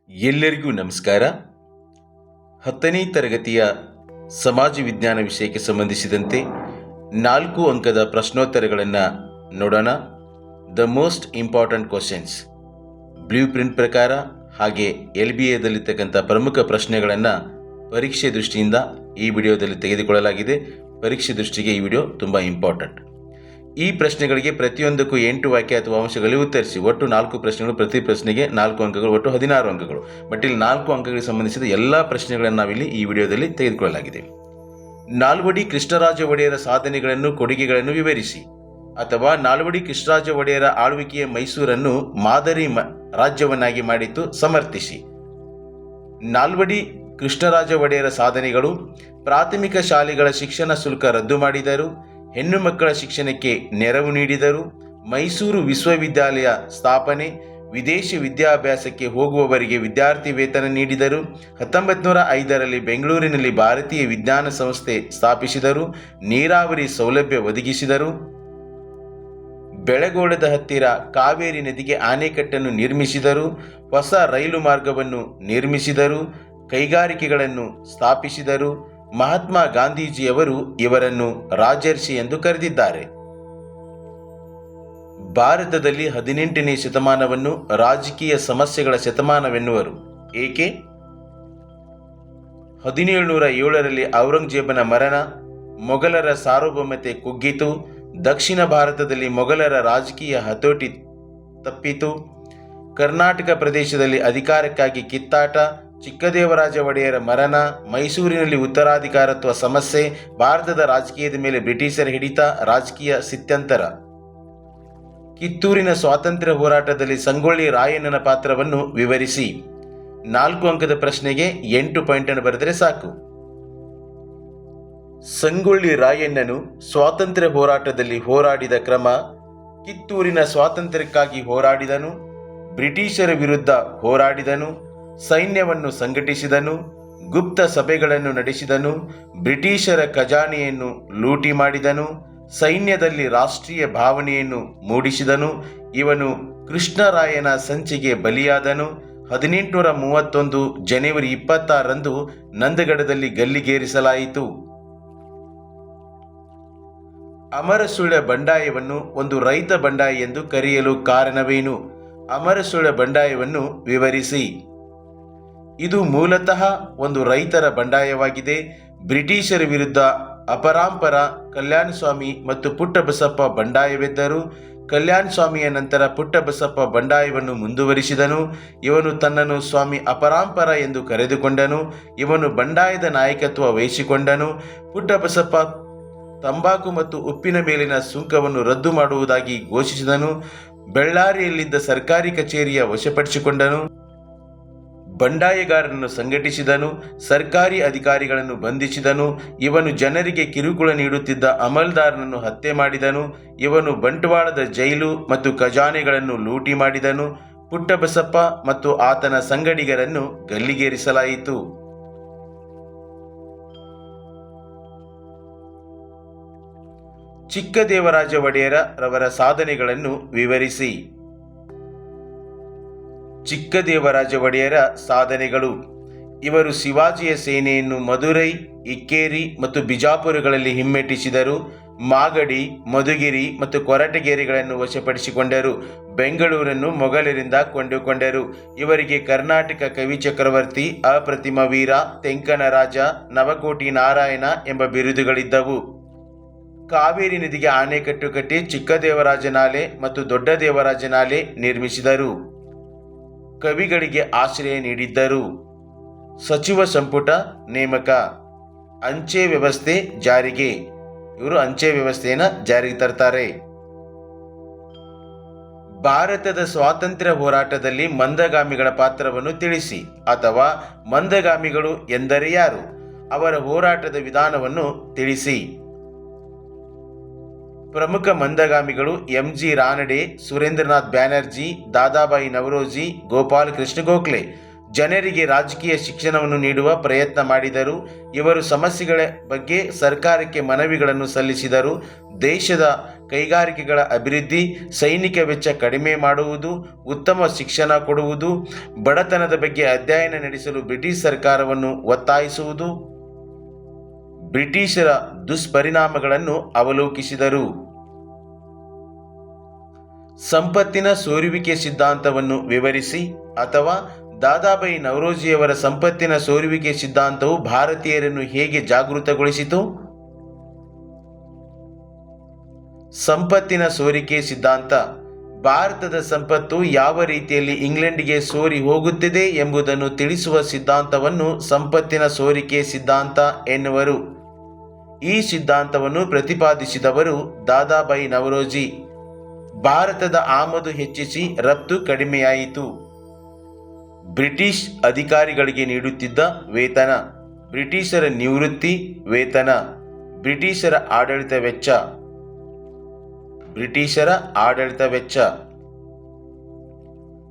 ಎಲ್ಲರಿಗೂ ನಮಸ್ಕಾರ. 10ನೇ ತರಗತಿಯ ಸಮಾಜ ವಿಜ್ಞಾನ ವಿಷಯಕ್ಕೆ ಸಂಬಂಧಿಸಿದಂತೆ 4 ಅಂಕದ ಪ್ರಶ್ನೋತ್ತರಗಳನ್ನು ನೋಡೋಣ. The most important questions blue print ಪ್ರಕಾರ ಹಾಗೆ LBAದಲ್ಲಿರ್ತಕ್ಕಂಥ ಪ್ರಮುಖ ಪ್ರಶ್ನೆಗಳನ್ನು ಪರೀಕ್ಷೆ ದೃಷ್ಟಿಯಿಂದ ಈ ವಿಡಿಯೋದಲ್ಲಿ ತೆಗೆದುಕೊಳ್ಳಲಾಗಿದೆ. ಪರೀಕ್ಷೆ ದೃಷ್ಟಿಗೆ ಈ ವಿಡಿಯೋ ತುಂಬ ಇಂಪಾರ್ಟೆಂಟ್. ಈ ಪ್ರಶ್ನೆಗಳಿಗೆ ಪ್ರತಿಯೊಂದಕ್ಕೂ 8 ವಾಕ್ಯ ಅಥವಾ ಅಂಶಗಳಲ್ಲಿ ಉತ್ತರಿಸಿ. ಒಟ್ಟು 4 ಪ್ರಶ್ನೆಗಳು, ಪ್ರತಿ ಪ್ರಶ್ನೆಗೆ 4 ಅಂಕಗಳು, ಒಟ್ಟು 16 ಅಂಕಗಳು. ಬಟ್ ಇಲ್ಲಿ 4 ಅಂಕಗಳಿಗೆ ಸಂಬಂಧಿಸಿದ ಎಲ್ಲ ಪ್ರಶ್ನೆಗಳನ್ನು ನಾವಿಲ್ಲಿ ಈ ವಿಡಿಯೋದಲ್ಲಿ ತೆಗೆದುಕೊಳ್ಳಲಾಗಿದೆ. ನಾಲ್ವಡಿ ಕೃಷ್ಣರಾಜ ಒಡೆಯರ ಸಾಧನೆಗಳನ್ನು, ಕೊಡುಗೆಗಳನ್ನು ವಿವರಿಸಿ. ಅಥವಾ ನಾಲ್ವಡಿ ಕೃಷ್ಣರಾಜ ಒಡೆಯರ ಆಳ್ವಿಕೆಯ ಮೈಸೂರನ್ನು ಮಾದರಿ ರಾಜ್ಯವನ್ನಾಗಿ ಮಾಡಿದ್ದು ಸಮರ್ಥಿಸಿ. ನಾಲ್ವಡಿ ಕೃಷ್ಣರಾಜ ಒಡೆಯರ ಸಾಧನೆಗಳು: ಪ್ರಾಥಮಿಕ ಶಾಲೆಗಳ ಶಿಕ್ಷಣ ಶುಲ್ಕ ರದ್ದು ಮಾಡಿದರು, ಹೆಣ್ಣು ಮಕ್ಕಳ ಶಿಕ್ಷಣಕ್ಕೆ ನೆರವು ನೀಡಿದರು, ಮೈಸೂರು ವಿಶ್ವವಿದ್ಯಾಲಯ ಸ್ಥಾಪನೆ, ವಿದೇಶಿ ವಿದ್ಯಾಭ್ಯಾಸಕ್ಕೆ ಹೋಗುವವರಿಗೆ ವಿದ್ಯಾರ್ಥಿ ವೇತನ ನೀಡಿದರು, 1905ರಲ್ಲಿ ಬೆಂಗಳೂರಿನಲ್ಲಿ ಭಾರತೀಯ ವಿಜ್ಞಾನ ಸಂಸ್ಥೆ ಸ್ಥಾಪಿಸಿದರು, ನೀರಾವರಿ ಸೌಲಭ್ಯ ಒದಗಿಸಿದರು, ಬೆಳಗೋಳದ ಹತ್ತಿರ ಕಾವೇರಿ ನದಿಗೆ ಅಣೆಕಟ್ಟನ್ನು ನಿರ್ಮಿಸಿದರು, ಹೊಸ ರೈಲು ಮಾರ್ಗವನ್ನು ನಿರ್ಮಿಸಿದರು, ಕೈಗಾರಿಕೆಗಳನ್ನು ಸ್ಥಾಪಿಸಿದರು. ಮಹಾತ್ಮ ಗಾಂಧೀಜಿಯವರು ಇವರನ್ನು ರಾಜರ್ಷಿ ಎಂದು ಕರೆದಿದ್ದಾರೆ. ಭಾರತದಲ್ಲಿ 18ನೇ ಶತಮಾನವನ್ನು ರಾಜಕೀಯ ಸಮಸ್ಯೆಗಳ ಶತಮಾನವೆನ್ನುವರು. ಏಕೆ? 1707ರಲ್ಲಿ ಔರಂಗಜೇಬನ ಮರಣ, ಮೊಘಲರ ಸಾರ್ವಭೌಮತೆ ಕುಗ್ಗಿತು, ದಕ್ಷಿಣ ಭಾರತದಲ್ಲಿ ಮೊಘಲರ ರಾಜಕೀಯ ಹತೋಟಿ ತಪ್ಪಿತು, ಕರ್ನಾಟಕ ಪ್ರದೇಶದಲ್ಲಿ ಅಧಿಕಾರಕ್ಕಾಗಿ ಕಿತ್ತಾಟ, ಚಿಕ್ಕದೇವರಾಜ ಒಡೆಯರ ಮರಣ, ಮೈಸೂರಿನಲ್ಲಿ ಉತ್ತರಾಧಿಕಾರತ್ವ ಸಮಸ್ಯೆ, ಭಾರತದ ರಾಜಕೀಯದ ಮೇಲೆ ಬ್ರಿಟಿಷರ ಹಿಡಿತ, ರಾಜಕೀಯ ಸ್ಥಿತ್ಯಂತರ. ಕಿತ್ತೂರಿನ ಸ್ವಾತಂತ್ರ್ಯ ಹೋರಾಟದಲ್ಲಿ ಸಂಗೊಳ್ಳಿ ರಾಯಣ್ಣನ ಪಾತ್ರವನ್ನು ವಿವರಿಸಿ. 4 ಅಂಕದ ಪ್ರಶ್ನೆಗೆ 8 ಪಾಯಿಂಟನ್ನು ಬರೆದರೆ ಸಾಕು. ಸಂಗೊಳ್ಳಿ ರಾಯಣ್ಣನು ಸ್ವಾತಂತ್ರ್ಯ ಹೋರಾಟದಲ್ಲಿ ಹೋರಾಡಿದ ಕ್ರಮ: ಕಿತ್ತೂರಿನ ಸ್ವಾತಂತ್ರ್ಯಕ್ಕಾಗಿ ಹೋರಾಡಿದನು, ಬ್ರಿಟಿಷರ ವಿರುದ್ಧ ಹೋರಾಡಿದನು, ಸೈನ್ಯವನ್ನು ಸಂಘಟಿಸಿದನು, ಗುಪ್ತ ಸಭೆಗಳನ್ನು ನಡೆಸಿದನು, ಬ್ರಿಟಿಷರ ಖಜಾನೆಯನ್ನು ಲೂಟಿ ಮಾಡಿದನು, ಸೈನ್ಯದಲ್ಲಿ ರಾಷ್ಟ್ರೀಯ ಭಾವನೆಯನ್ನು ಮೂಡಿಸಿದನು. ಇವನು ಕೃಷ್ಣರಾಯನ ಸಂಚಿಗೆ ಬಲಿಯಾದನು. 1831 ಜನವರಿ 26ರಂದು ನಂದಗಡದಲ್ಲಿ ಗಲ್ಲಿಗೇರಿಸಲಾಯಿತು. ಅಮರಸುಳ್ಳ ಬಂಡಾಯವನ್ನು ಒಂದು ರೈತ ಬಂಡಾಯ ಎಂದು ಕರೆಯಲು ಕಾರಣವೇನು? ಅಮರಸುಳ್ಳ ಬಂಡಾಯವನ್ನು ವಿವರಿಸಿ. ಇದು ಮೂಲತಃ ಒಂದು ರೈತರ ಬಂಡಾಯವಾಗಿದೆ. ಬ್ರಿಟಿಷರ ವಿರುದ್ಧ ಅಪರಾಂಪರ ಕಲ್ಯಾಣಸ್ವಾಮಿ ಮತ್ತು ಪುಟ್ಟಬಸಪ್ಪ ಬಂಡಾಯವೆದ್ದರು. ಕಲ್ಯಾಣಸ್ವಾಮಿಯ ನಂತರ ಪುಟ್ಟಬಸಪ್ಪ ಬಂಡಾಯವನ್ನು ಮುಂದುವರಿಸಿದನು. ಇವನು ತನ್ನನ್ನು ಸ್ವಾಮಿ ಅಪರಾಂಪರ ಎಂದು ಕರೆದುಕೊಂಡನು. ಇವನು ಬಂಡಾಯದ ನಾಯಕತ್ವ ವಹಿಸಿಕೊಂಡನು. ಪುಟ್ಟಬಸಪ್ಪ ತಂಬಾಕು ಮತ್ತು ಉಪ್ಪಿನ ಮೇಲಿನ ಸುಂಕವನ್ನು ರದ್ದು ಮಾಡುವುದಾಗಿ ಘೋಷಿಸಿದನು. ಬೆಳ್ಳಾರಿಯಲ್ಲಿದ್ದ ಸರ್ಕಾರಿ ಕಚೇರಿಯ ವಶಪಡಿಸಿಕೊಂಡನು. ಬಂಡಾಯಗಾರರನ್ನು ಸಂಘಟಿಸಿದನು. ಸರ್ಕಾರಿ ಅಧಿಕಾರಿಗಳನ್ನು ಬಂಧಿಸಿದನು. ಇವನು ಜನರಿಗೆ ಕಿರುಕುಳ ನೀಡುತ್ತಿದ್ದ ಅಮಲ್ದಾರನನ್ನು ಹತ್ಯೆ ಮಾಡಿದನು. ಇವನು ಬಂಟ್ವಾಳದ ಜೈಲು ಮತ್ತು ಖಜಾನೆಗಳನ್ನು ಲೂಟಿ ಮಾಡಿದನು. ಪುಟ್ಟಬಸಪ್ಪ ಮತ್ತು ಆತನ ಸಂಗಡಿಗರನ್ನು ಗಲ್ಲಿಗೇರಿಸಲಾಯಿತು. ಚಿಕ್ಕದೇವರಾಜ ಒಡೆಯರ ರವರ ಸಾಧನೆಗಳನ್ನು ವಿವರಿಸಿ. ಚಿಕ್ಕದೇವರಾಜ ಒಡೆಯರ ಸಾಧನೆಗಳು: ಇವರು ಶಿವಾಜಿಯ ಸೇನೆಯನ್ನು ಮಧುರೈ, ಇಕ್ಕೇರಿ ಮತ್ತು ಬಿಜಾಪುರಗಳಲ್ಲಿ ಹಿಮ್ಮೆಟ್ಟಿಸಿದರು. ಮಾಗಡಿ, ಮಧುಗಿರಿ ಮತ್ತು ಕೊರಟಗೆರೆಗಳನ್ನು ವಶಪಡಿಸಿಕೊಂಡರು. ಬೆಂಗಳೂರನ್ನು ಮೊಘಲರಿಂದ ಕೊಂಡುಕೊಂಡರು. ಇವರಿಗೆ ಕರ್ನಾಟಕ ಕವಿ ಚಕ್ರವರ್ತಿ, ಅಪ್ರತಿಮ ವೀರ, ತೆಂಕಣ ರಾಜ, ನವಕೋಟಿ ನಾರಾಯಣ ಎಂಬ ಬಿರುದುಗಳಿದ್ದವು. ಕಾವೇರಿ ನದಿಗೆ ಅಣೆಕಟ್ಟು ಕಟ್ಟಿ ಚಿಕ್ಕದೇವರಾಜ ನಾಲೆ ಮತ್ತು ದೊಡ್ಡ ದೇವರಾಜ ನಾಲೆ ನಿರ್ಮಿಸಿದರು. ಕವಿಗಳಿಗೆ ಆಶ್ರಯ ನೀಡಿದ್ದರು. ಸಚಿವ ಸಂಪುಟ ನೇಮಕ. ಅಂಚೆ ವ್ಯವಸ್ಥೆ ಜಾರಿಗೆ. ಇವರು ಅಂಚೆ ವ್ಯವಸ್ಥೆಯನ್ನು ಜಾರಿಗೆ ತರ್ತಾರೆ. ಭಾರತದ ಸ್ವಾತಂತ್ರ್ಯ ಹೋರಾಟದಲ್ಲಿ ಮಂದಗಾಮಿಗಳ ಪಾತ್ರವನ್ನು ತಿಳಿಸಿ. ಅಥವಾ ಮಂದಗಾಮಿಗಳು ಎಂದರೆ ಯಾರು? ಅವರ ಹೋರಾಟದ ವಿಧಾನವನ್ನು ತಿಳಿಸಿ. ಪ್ರಮುಖ ಮಂದಗಾಮಿಗಳು: MG ರಾನಡೆ, ಸುರೇಂದ್ರನಾಥ್ ಬ್ಯಾನರ್ಜಿ, ದಾದಾಬಾಯಿ ನವರೋಜಿ, ಗೋಪಾಲ ಕೃಷ್ಣ ಗೋಖಲೆ. ಜನರಿಗೆ ರಾಜಕೀಯ ಶಿಕ್ಷಣವನ್ನು ನೀಡುವ ಪ್ರಯತ್ನ ಮಾಡಿದರು. ಇವರು ಸಮಸ್ಯೆಗಳ ಬಗ್ಗೆ ಸರ್ಕಾರಕ್ಕೆ ಮನವಿಗಳನ್ನು ಸಲ್ಲಿಸಿದರು. ದೇಶದ ಕೈಗಾರಿಕೆಗಳ ಅಭಿವೃದ್ಧಿ, ಸೈನಿಕ ವೆಚ್ಚ ಕಡಿಮೆ ಮಾಡುವುದು, ಉತ್ತಮ ಶಿಕ್ಷಣ ಕೊಡುವುದು, ಬಡತನದ ಬಗ್ಗೆ ಅಧ್ಯಯನ ನಡೆಸಲು ಬ್ರಿಟಿಷ್ ಸರ್ಕಾರವನ್ನು ಒತ್ತಾಯಿಸುವುದು, ಬ್ರಿಟಿಷರ ದುಷ್ಪರಿಣಾಮಗಳನ್ನು ಅವಲೋಕಿಸಿದರು. ಸಂಪತ್ತಿನ ಸೋರುವಿಕೆ ಸಿದ್ಧಾಂತವನ್ನು ವಿವರಿಸಿ ಅಥವಾ ದಾದಾಬಾಯಿ ನವರೋಜಿಯವರ ಸಂಪತ್ತಿನ ಸೋರುವಿಕೆ ಸಿದ್ಧಾಂತವು ಭಾರತೀಯರನ್ನು ಹೇಗೆ ಜಾಗೃತಗೊಳಿಸಿತು? ಸಂಪತ್ತಿನ ಸೋರಿಕೆ ಸಿದ್ಧಾಂತ ಭಾರತದ ಸಂಪತ್ತು ಯಾವ ರೀತಿಯಲ್ಲಿ ಇಂಗ್ಲೆಂಡ್ಗೆ ಸೋರಿ ಹೋಗುತ್ತಿದೆ ಎಂಬುದನ್ನು ತಿಳಿಸುವ ಸಿದ್ಧಾಂತವನ್ನು ಸಂಪತ್ತಿನ ಸೋರಿಕೆ ಸಿದ್ಧಾಂತ ಎನ್ನುವರು. ಈ ಸಿದ್ಧಾಂತವನ್ನು ಪ್ರತಿಪಾದಿಸಿದವರು ದಾದಾಬಾಯಿ ನವರೋಜಿ. ಭಾರತದ ಆಮದು ಹೆಚ್ಚಿಸಿ ರಫ್ತು ಕಡಿಮೆಯಾಯಿತು. ಬ್ರಿಟಿಷ್ ಅಧಿಕಾರಿಗಳಿಗೆ ನೀಡುತ್ತಿದ್ದ ವೇತನ, ಬ್ರಿಟಿಷರ ನಿವೃತ್ತಿ ವೇತನ, ಬ್ರಿಟಿಷರ ಆಡಳಿತ ವೆಚ್ಚ.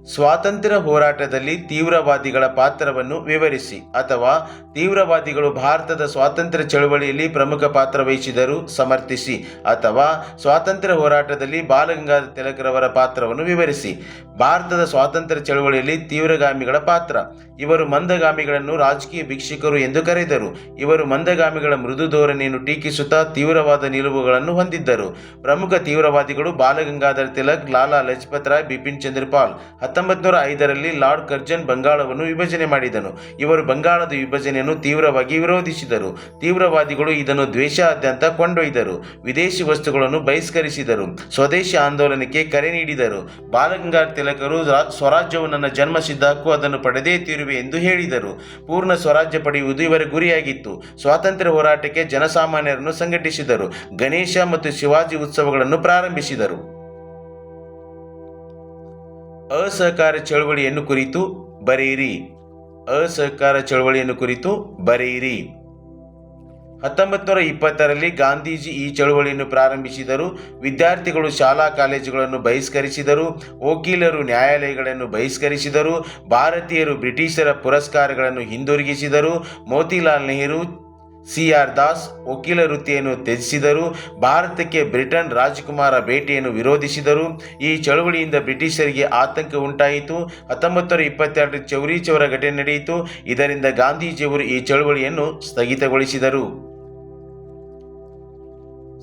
ಸ್ವಾತಂತ್ರ್ಯ ಹೋರಾಟದಲ್ಲಿ ತೀವ್ರವಾದಿಗಳ ಪಾತ್ರವನ್ನು ವಿವರಿಸಿ ಅಥವಾ ತೀವ್ರವಾದಿಗಳು ಭಾರತದ ಸ್ವಾತಂತ್ರ್ಯ ಚಳವಳಿಯಲ್ಲಿ ಪ್ರಮುಖ ಪಾತ್ರ ವಹಿಸಿದರು ಸಮರ್ಥಿಸಿ ಅಥವಾ ಸ್ವಾತಂತ್ರ್ಯ ಹೋರಾಟದಲ್ಲಿ ಬಾಲಗಂಗಾಧರ ತಿಲಕರವರ ಪಾತ್ರವನ್ನು ವಿವರಿಸಿ. ಭಾರತದ ಸ್ವಾತಂತ್ರ್ಯ ಚಳವಳಿಯಲ್ಲಿ ತೀವ್ರಗಾಮಿಗಳ ಪಾತ್ರ. ಇವರು ಮಂದಗಾಮಿಗಳನ್ನು ರಾಜಕೀಯ ಭಿಕ್ಷುಕರು ಎಂದು ಕರೆದರು. ಇವರು ಮಂದಗಾಮಿಗಳ ಮೃದು ಧೋರಣೆಯನ್ನು ಟೀಕಿಸುತ್ತಾ ತೀವ್ರವಾದ ನಿಲುವುಗಳನ್ನು ಹೊಂದಿದ್ದರು. ಪ್ರಮುಖ ತೀವ್ರವಾದಿಗಳು ಬಾಲಗಂಗಾಧರ ತಿಲಕ್, ಲಾಲಾ ಲಜಪತ್ ರಾಯ್, ಬಿಪಿನ್ ಚಂದ್ರಪಾಲ್. 1905ರಲ್ಲಿ ಲಾರ್ಡ್ ಕರ್ಜನ್ ಬಂಗಾಳವನ್ನು ವಿಭಜನೆ ಮಾಡಿದನು. ಇವರು ಬಂಗಾಳದ ವಿಭಜನೆಯನ್ನು ತೀವ್ರವಾಗಿ ವಿರೋಧಿಸಿದರು. ತೀವ್ರವಾದಿಗಳು ಇದನ್ನು ದ್ವೇಷಾದ್ಯಂತ ಕೊಂಡೊಯ್ದರು. ವಿದೇಶಿ ವಸ್ತುಗಳನ್ನು ಬಹಿಷ್ಕರಿಸಿದರು. ಸ್ವದೇಶಿ ಆಂದೋಲನಕ್ಕೆ ಕರೆ ನೀಡಿದರು. ಬಾಲಗಂಗಾಧರ ತಿಲಕರು ಸ್ವರಾಜ್ಯವು ನನ್ನ ಜನ್ಮಸಿದ್ಧ ಹಕ್ಕು, ಅದನ್ನು ಪಡೆದೇ ತೀರುವೆ ಎಂದು ಹೇಳಿದರು. ಪೂರ್ಣ ಸ್ವರಾಜ್ಯ ಪಡೆಯುವುದು ಇವರ ಗುರಿಯಾಗಿತ್ತು. ಸ್ವಾತಂತ್ರ್ಯ ಹೋರಾಟಕ್ಕೆ ಜನಸಾಮಾನ್ಯರನ್ನು ಸಂಘಟಿಸಿದರು. ಗಣೇಶ ಮತ್ತು ಶಿವಾಜಿ ಉತ್ಸವಗಳನ್ನು ಪ್ರಾರಂಭಿಸಿದರು. ಅಸಹಕಾರ ಚಳವಳಿಯನ್ನು ಕುರಿತು ಬರೆಯಿರಿ. 1920ರಲ್ಲಿ ಗಾಂಧೀಜಿ ಈ ಚಳವಳಿಯನ್ನು ಪ್ರಾರಂಭಿಸಿದರು. ವಿದ್ಯಾರ್ಥಿಗಳು ಶಾಲಾ ಕಾಲೇಜುಗಳನ್ನು ಬಹಿಷ್ಕರಿಸಿದರು. ವಕೀಲರು ನ್ಯಾಯಾಲಯಗಳನ್ನು ಬಹಿಷ್ಕರಿಸಿದರು. ಭಾರತೀಯರು ಬ್ರಿಟಿಷರ ಪುರಸ್ಕಾರಗಳನ್ನು ಹಿಂದಿರುಗಿಸಿದರು. ಮೋತಿಲಾಲ್ ನೆಹರು, ಸಿ.ಆರ್. ದಾಸ್ ವಕೀಲ ವೃತ್ತಿಯನ್ನು ತ್ಯಜಿಸಿದರು. ಭಾರತಕ್ಕೆ ಬ್ರಿಟನ್ ರಾಜಕುಮಾರ ಭೇಟಿಯನ್ನು ವಿರೋಧಿಸಿದರು. ಈ ಚಳವಳಿಯಿಂದ ಬ್ರಿಟಿಷರಿಗೆ ಆತಂಕ ಉಂಟಾಯಿತು. 1922 ಚೌರಿ ಚೌರ ಘಟನೆ ನಡೆಯಿತು. ಇದರಿಂದ ಗಾಂಧೀಜಿಯವರು ಈ ಚಳವಳಿಯನ್ನು ಸ್ಥಗಿತಗೊಳಿಸಿದರು.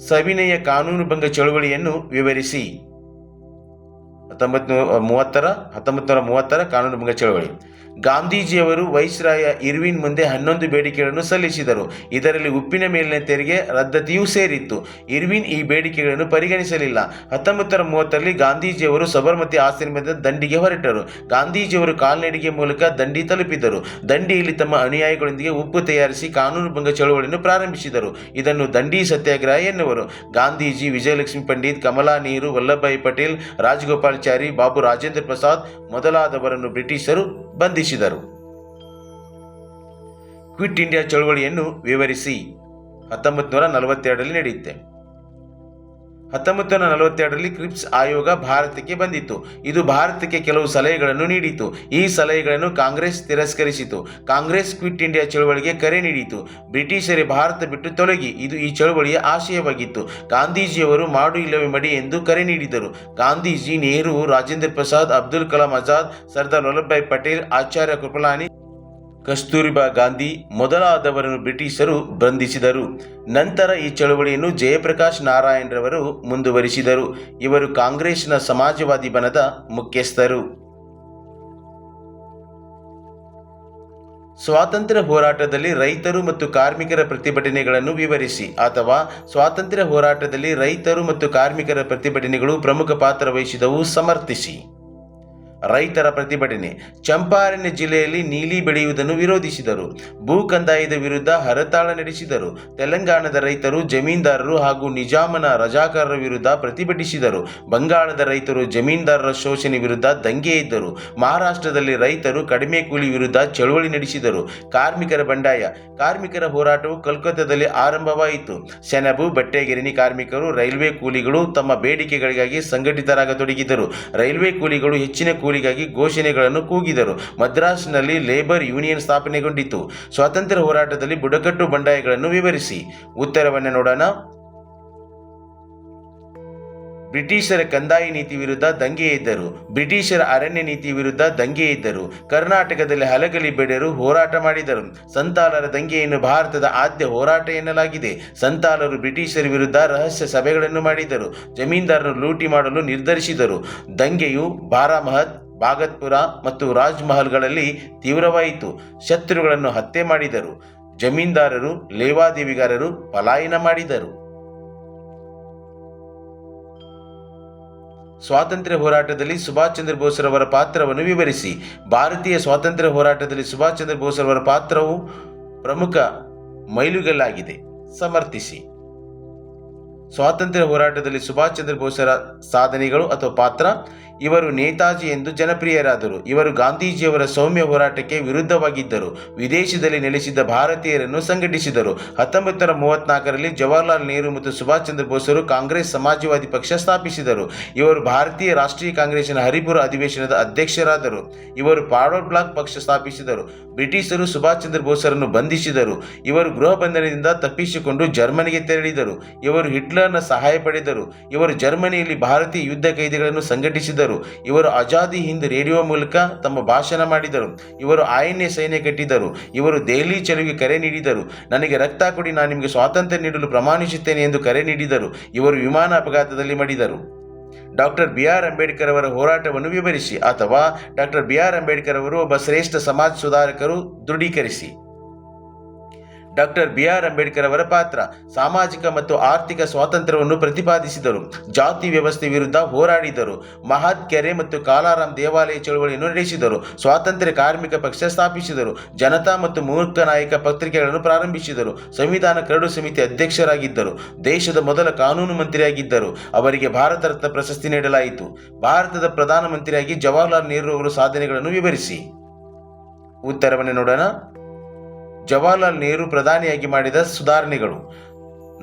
ಸವಿನಯ ಕಾನೂನುಭಂಗ ಚಳವಳಿಯನ್ನು ವಿವರಿಸಿ. 1930ರ ಕಾನೂನುಭಂಗ ಚಳವಳಿ. ಗಾಂಧೀಜಿಯವರು ವೈಸ್ರಾಯ ಇರ್ವಿನ್ ಮುಂದೆ 11 ಬೇಡಿಕೆಗಳನ್ನು ಸಲ್ಲಿಸಿದರು. ಇದರಲ್ಲಿ ಉಪ್ಪಿನ ಮೇಲಿನ ತೆರಿಗೆ ರದ್ದತಿಯೂ ಸೇರಿತ್ತು. ಇರ್ವಿನ್ ಈ ಬೇಡಿಕೆಗಳನ್ನು ಪರಿಗಣಿಸಲಿಲ್ಲ. 1930ರಲ್ಲಿ ಗಾಂಧೀಜಿಯವರು ಸಬರ್ಮತಿ ಆಶ್ರಮದ ದಂಡಿಗೆ ಹೊರಟರು. ಗಾಂಧೀಜಿಯವರು ಕಾಲ್ನಡಿಗೆ ಮೂಲಕ ದಂಡಿ ತಲುಪಿದರು. ದಂಡಿಯಲ್ಲಿ ತಮ್ಮ ಅನುಯಾಯಿಗಳೊಂದಿಗೆ ಉಪ್ಪು ತಯಾರಿಸಿ ಕಾನೂನುಭಂಗ ಚಳವಳಿಯನ್ನು ಪ್ರಾರಂಭಿಸಿದರು. ಇದನ್ನು ದಂಡಿ ಸತ್ಯಾಗ್ರಹ ಎನ್ನುವರು. ಗಾಂಧೀಜಿ, ವಿಜಯಲಕ್ಷ್ಮಿ ಪಂಡಿತ್, ಕಮಲಾ ನೆಹರು, ವಲ್ಲಭಭಾಯಿ ಪಟೇಲ್, ರಾಜಗೋಪಾಲಾಚಾರಿ, ಬಾಬು ರಾಜೇಂದ್ರ ಪ್ರಸಾದ್ ಮೊದಲಾದವರನ್ನು ಬ್ರಿಟಿಷರು ಬಂಧಿಸಿದರು. ಕ್ವಿಟ್ ಇಂಡಿಯಾ ಚಳವಳಿಯನ್ನು ವಿವರಿಸಿ. 1942ರಲ್ಲಿ ನಡೆಯುತ್ತೆ. 1942ರಲ್ಲಿ ಕ್ರಿಪ್ಸ್ ಆಯೋಗ ಭಾರತಕ್ಕೆ ಬಂದಿತು. ಇದು ಭಾರತಕ್ಕೆ ಕೆಲವು ಸಲಹೆಗಳನ್ನು ನೀಡಿತು. ಈ ಸಲಹೆಗಳನ್ನು ಕಾಂಗ್ರೆಸ್ ತಿರಸ್ಕರಿಸಿತು. ಕಾಂಗ್ರೆಸ್ ಕ್ವಿಟ್ ಇಂಡಿಯಾ ಚಳವಳಿಗೆ ಕರೆ ನೀಡಿತು. ಬ್ರಿಟಿಷರೇ ಭಾರತ ಬಿಟ್ಟು ತೊಲಗಿ, ಇದು ಈ ಚಳವಳಿಯ ಆಶಯವಾಗಿತ್ತು. ಗಾಂಧೀಜಿಯವರು ಮಾಡು ಇಲ್ಲವೇ ಮಡಿ ಎಂದು ಕರೆ ನೀಡಿದರು. ಗಾಂಧೀಜಿ, ನೆಹರು, ರಾಜೇಂದ್ರ ಪ್ರಸಾದ್, ಅಬ್ದುಲ್ ಕಲಾಂ ಆಜಾದ್, ಸರ್ದಾರ್ ವಲ್ಲಭಭಾಯಿ ಪಟೇಲ್, ಆಚಾರ್ಯ ಕೃಪಲಾನಿ, ಕಸ್ತೂರಿಬಾ ಗಾಂಧಿ ಮೊದಲಾದವರನ್ನು ಬ್ರಿಟಿಷರು ಬಂಧಿಸಿದರು. ನಂತರ ಈ ಚಳವಳಿಯನ್ನು ಜಯಪ್ರಕಾಶ್ ನಾರಾಯಣರವರು ಮುಂದುವರಿಸಿದರು. ಇವರು ಕಾಂಗ್ರೆಸ್ನ ಸಮಾಜವಾದಿ ಬಣದ ಮುಖ್ಯಸ್ಥರು. ಸ್ವಾತಂತ್ರ್ಯ ಹೋರಾಟದಲ್ಲಿ ರೈತರು ಮತ್ತು ಕಾರ್ಮಿಕರ ಪ್ರತಿಭಟನೆಗಳನ್ನು ವಿವರಿಸಿ ಅಥವಾ ಸ್ವಾತಂತ್ರ್ಯ ಹೋರಾಟದಲ್ಲಿ ರೈತರು ಮತ್ತು ಕಾರ್ಮಿಕರ ಪ್ರತಿಭಟನೆಗಳು ಪ್ರಮುಖ ಪಾತ್ರ ವಹಿಸಿದವು ಸಮರ್ಥಿಸಿ. ರೈತರ ಪ್ರತಿಭಟನೆ. ಚಂಪಾರಣ್ಯ ಜಿಲ್ಲೆಯಲ್ಲಿ ನೀಲಿ ಬೆಳೆಯುವುದನ್ನು ವಿರೋಧಿಸಿದರು. ಭೂ ಕಂದಾಯದ ವಿರುದ್ಧ ಹರತಾಳ ನಡೆಸಿದರು. ತೆಲಂಗಾಣದ ರೈತರು ಜಮೀನ್ದಾರರು ಹಾಗೂ ನಿಜಾಮನ ರಜಾಕಾರರ ವಿರುದ್ಧ ಪ್ರತಿಭಟಿಸಿದರು. ಬಂಗಾಳದ ರೈತರು ಜಮೀನ್ದಾರರ ಶೋಷಣೆ ವಿರುದ್ಧ ದಂಗೆ ಎದ್ದರು. ಮಹಾರಾಷ್ಟ್ರದಲ್ಲಿ ರೈತರು ಕಡಿಮೆ ಕೂಲಿ ವಿರುದ್ಧ ಚಳವಳಿ ನಡೆಸಿದರು. ಕಾರ್ಮಿಕರ ಬಂಡಾಯ. ಕಾರ್ಮಿಕರ ಹೋರಾಟವು ಕೋಲ್ಕತ್ತಾದಲ್ಲಿ ಆರಂಭವಾಯಿತು. ಸೆಣಬು, ಬಟ್ಟೆಗಿರಣಿ ಕಾರ್ಮಿಕರು, ರೈಲ್ವೆ ಕೂಲಿಗಳು ತಮ್ಮ ಬೇಡಿಕೆಗಳಿಗಾಗಿ ಸಂಘಟಿತರಾಗತೊಡಗಿದರು. ರೈಲ್ವೆ ಕೂಲಿಗಳು ಹೆಚ್ಚಿನ ಕೂಲಿಗಾಗಿ ಘೋಷಣೆಗಳನ್ನು ಕೂಗಿದರು. ಮದ್ರಾಸ್ನಲ್ಲಿ ಲೇಬರ್ ಯೂನಿಯನ್ ಸ್ಥಾಪನೆಗೊಂಡಿತು. ಸ್ವಾತಂತ್ರ್ಯ ಹೋರಾಟದಲ್ಲಿ ಬುಡಕಟ್ಟು ಬಂಡಾಯಗಳನ್ನು ವಿವರಿಸಿ. ಉತ್ತರವನ್ನು ನೋಡೋಣ. ಬ್ರಿಟಿಷರ ಕಂದಾಯ ನೀತಿ ವಿರುದ್ಧ ದಂಗೆ ಎದ್ದರು. ಬ್ರಿಟಿಷರ ಅರಣ್ಯ ನೀತಿ ವಿರುದ್ಧ ದಂಗೆ ಎದ್ದರು. ಕರ್ನಾಟಕದಲ್ಲಿ ಹಲಗಲಿ ಬೆಡೆರು ಹೋರಾಟ ಮಾಡಿದರು. ಸಂತಾಲರ ದಂಗೆಯನ್ನು ಭಾರತದ ಆದ್ಯ ಹೋರಾಟ ಎನ್ನಲಾಗಿದೆ. ಸಂತಾಲರು ಬ್ರಿಟಿಷರ ವಿರುದ್ಧ ರಹಸ್ಯ ಸಭೆಗಳನ್ನು ಮಾಡಿದರು. ಜಮೀನ್ದಾರರು ಲೂಟಿ ಮಾಡಲು ನಿರ್ಧರಿಸಿದರು. ದಂಗೆಯು ಬಾರಾಮಹತ್, ಭಾಗತ್ಪುರ ಮತ್ತು ರಾಜ್ಮಹಲ್ಗಳಲ್ಲಿ ತೀವ್ರವಾಯಿತು. ಶತ್ರುಗಳನ್ನು ಹತ್ಯೆ ಮಾಡಿದರು. ಜಮೀನ್ದಾರರು, ಲೇವಾದೇವಿಗಾರರು ಪಲಾಯನ ಮಾಡಿದರು. ಸ್ವಾತಂತ್ರ್ಯ ಹೋರಾಟದಲ್ಲಿ ಸುಭಾಷ್ ಚಂದ್ರ ಬೋಸ್ರವರ ಪಾತ್ರವನ್ನು ವಿವರಿಸಿ. ಭಾರತೀಯ ಸ್ವಾತಂತ್ರ್ಯ ಹೋರಾಟದಲ್ಲಿ ಸುಭಾಷ್ ಚಂದ್ರ ಬೋಸ್ರವರ ಪಾತ್ರವು ಪ್ರಮುಖ ಮೈಲುಗಲ್ಲಾಗಿದೆ. ಸಮರ್ಥಿಸಿ. ಸ್ವಾತಂತ್ರ್ಯ ಹೋರಾಟದಲ್ಲಿ ಸುಭಾಷ್ ಚಂದ್ರ ಬೋಸರ ಸಾಧನೆಗಳು ಅಥವಾ ಪಾತ್ರ. ಇವರು ನೇತಾಜಿ ಎಂದು ಜನಪ್ರಿಯರಾದರು. ಇವರು ಗಾಂಧೀಜಿಯವರ ಸೌಮ್ಯ ಹೋರಾಟಕ್ಕೆ ವಿರುದ್ಧವಾಗಿದ್ದರು. ವಿದೇಶದಲ್ಲಿ ನೆಲೆಸಿದ್ದ ಭಾರತೀಯರನ್ನು ಸಂಘಟಿಸಿದರು. 1934ರಲ್ಲಿ ಜವಾಹರ್ಲಾಲ್ ನೆಹರು ಮತ್ತು ಸುಭಾಷ್ ಚಂದ್ರ ಬೋಸರು ಕಾಂಗ್ರೆಸ್ ಸಮಾಜವಾದಿ ಪಕ್ಷ ಸ್ಥಾಪಿಸಿದರು. ಇವರು ಭಾರತೀಯ ರಾಷ್ಟ್ರೀಯ ಕಾಂಗ್ರೆಸ್ಸಿನ ಹರಿಪುರ ಅಧಿವೇಶನದ ಅಧ್ಯಕ್ಷರಾದರು. ಇವರು ಫಾರ್ವರ್ಡ್ ಬ್ಲಾಕ್ ಪಕ್ಷ ಸ್ಥಾಪಿಸಿದರು. ಬ್ರಿಟಿಷರು ಸುಭಾಷ್ ಚಂದ್ರ ಬೋಸರನ್ನು ಬಂಧಿಸಿದರು. ಇವರು ಗೃಹ ಬಂಧನದಿಂದ ತಪ್ಪಿಸಿಕೊಂಡು ಜರ್ಮನಿಗೆ ತೆರಳಿದರು. ಇವರು ಹಿಟ್ಲರ್ನ ಸಹಾಯ ಪಡೆದರು. ಇವರು ಜರ್ಮನಿಯಲ್ಲಿ ಭಾರತೀಯ ಯುದ್ಧ ಖೈದಿಗಳನ್ನು ಸಂಘಟಿಸಿದರು. ಇವರು ಆಜಾದಿ ಹಿಂದ್ ರೇಡಿಯೋ ಮೂಲಕ ತಮ್ಮ ಭಾಷಣ ಮಾಡಿದರು. ಇವರು ಆಯನ್ಯ ಸೈನ್ಯ ಕಟ್ಟಿದರು. ಇವರು ದೆಹಲಿ ಚಲುವಿಗೆ ಕರೆ ನೀಡಿದರು. ನನಗೆ ರಕ್ತ ಕೊಡಿ, ನಾನು ನಿಮಗೆ ಸ್ವಾತಂತ್ರ್ಯ ನೀಡಲು ಪ್ರಮಾಣಿಸುತ್ತೇನೆ ಎಂದು ಕರೆ ನೀಡಿದರು. ಇವರು ವಿಮಾನ ಅಪಘಾತದಲ್ಲಿ ಮಡಿದರು. ಡಾಕ್ಟರ್ ಬಿ ಆರ್ ಅಂಬೇಡ್ಕರ್ ಅವರ ಹೋರಾಟವನ್ನು ವಿವರಿಸಿ ಅಥವಾ ಡಾಕ್ಟರ್ ಬಿ ಆರ್ ಅಂಬೇಡ್ಕರ್ ಅವರು ಒಬ್ಬ ಶ್ರೇಷ್ಠ ಸಮಾಜ ಸುಧಾರಕರು ದೃಢೀಕರಿಸಿ. ಡಾಕ್ಟರ್ ಬಿ ಆರ್ ಅಂಬೇಡ್ಕರ್ ಅವರ ಪಾತ್ರ. ಸಾಮಾಜಿಕ ಮತ್ತು ಆರ್ಥಿಕ ಸ್ವಾತಂತ್ರ್ಯವನ್ನು ಪ್ರತಿಪಾದಿಸಿದರು. ಜಾತಿ ವ್ಯವಸ್ಥೆ ವಿರುದ್ಧ ಹೋರಾಡಿದರು. ಮಹಾತ್ ಕೆರೆ ಮತ್ತು ಕಾಲಾರಾಮ್ ದೇವಾಲಯ ಚಳವಳಿಯನ್ನು ನಡೆಸಿದರು. ಸ್ವಾತಂತ್ರ್ಯ ಕಾರ್ಮಿಕ ಪಕ್ಷ ಸ್ಥಾಪಿಸಿದರು. ಜನತಾ ಮತ್ತು ಮೂರ್ಖ ನಾಯಕ ಪತ್ರಿಕೆಗಳನ್ನು ಪ್ರಾರಂಭಿಸಿದರು. ಸಂವಿಧಾನ ಕರಡು ಸಮಿತಿ ಅಧ್ಯಕ್ಷರಾಗಿದ್ದರು. ದೇಶದ ಮೊದಲ ಕಾನೂನು ಮಂತ್ರಿಯಾಗಿದ್ದರು. ಅವರಿಗೆ ಭಾರತ ರತ್ನ ಪ್ರಶಸ್ತಿ ನೀಡಲಾಯಿತು. ಭಾರತದ ಪ್ರಧಾನಮಂತ್ರಿಯಾಗಿ ಜವಾಹರ್ಲಾಲ್ ನೆಹರು ಅವರ ಸಾಧನೆಗಳನ್ನು ವಿವರಿಸಿ. ಉತ್ತರವನ್ನು ನೋಡೋಣ. ಜವಾಹರ್ಲಾಲ್ ನೆಹರು ಪ್ರಧಾನಿಯಾಗಿ ಮಾಡಿದ ಸುಧಾರಣೆಗಳು.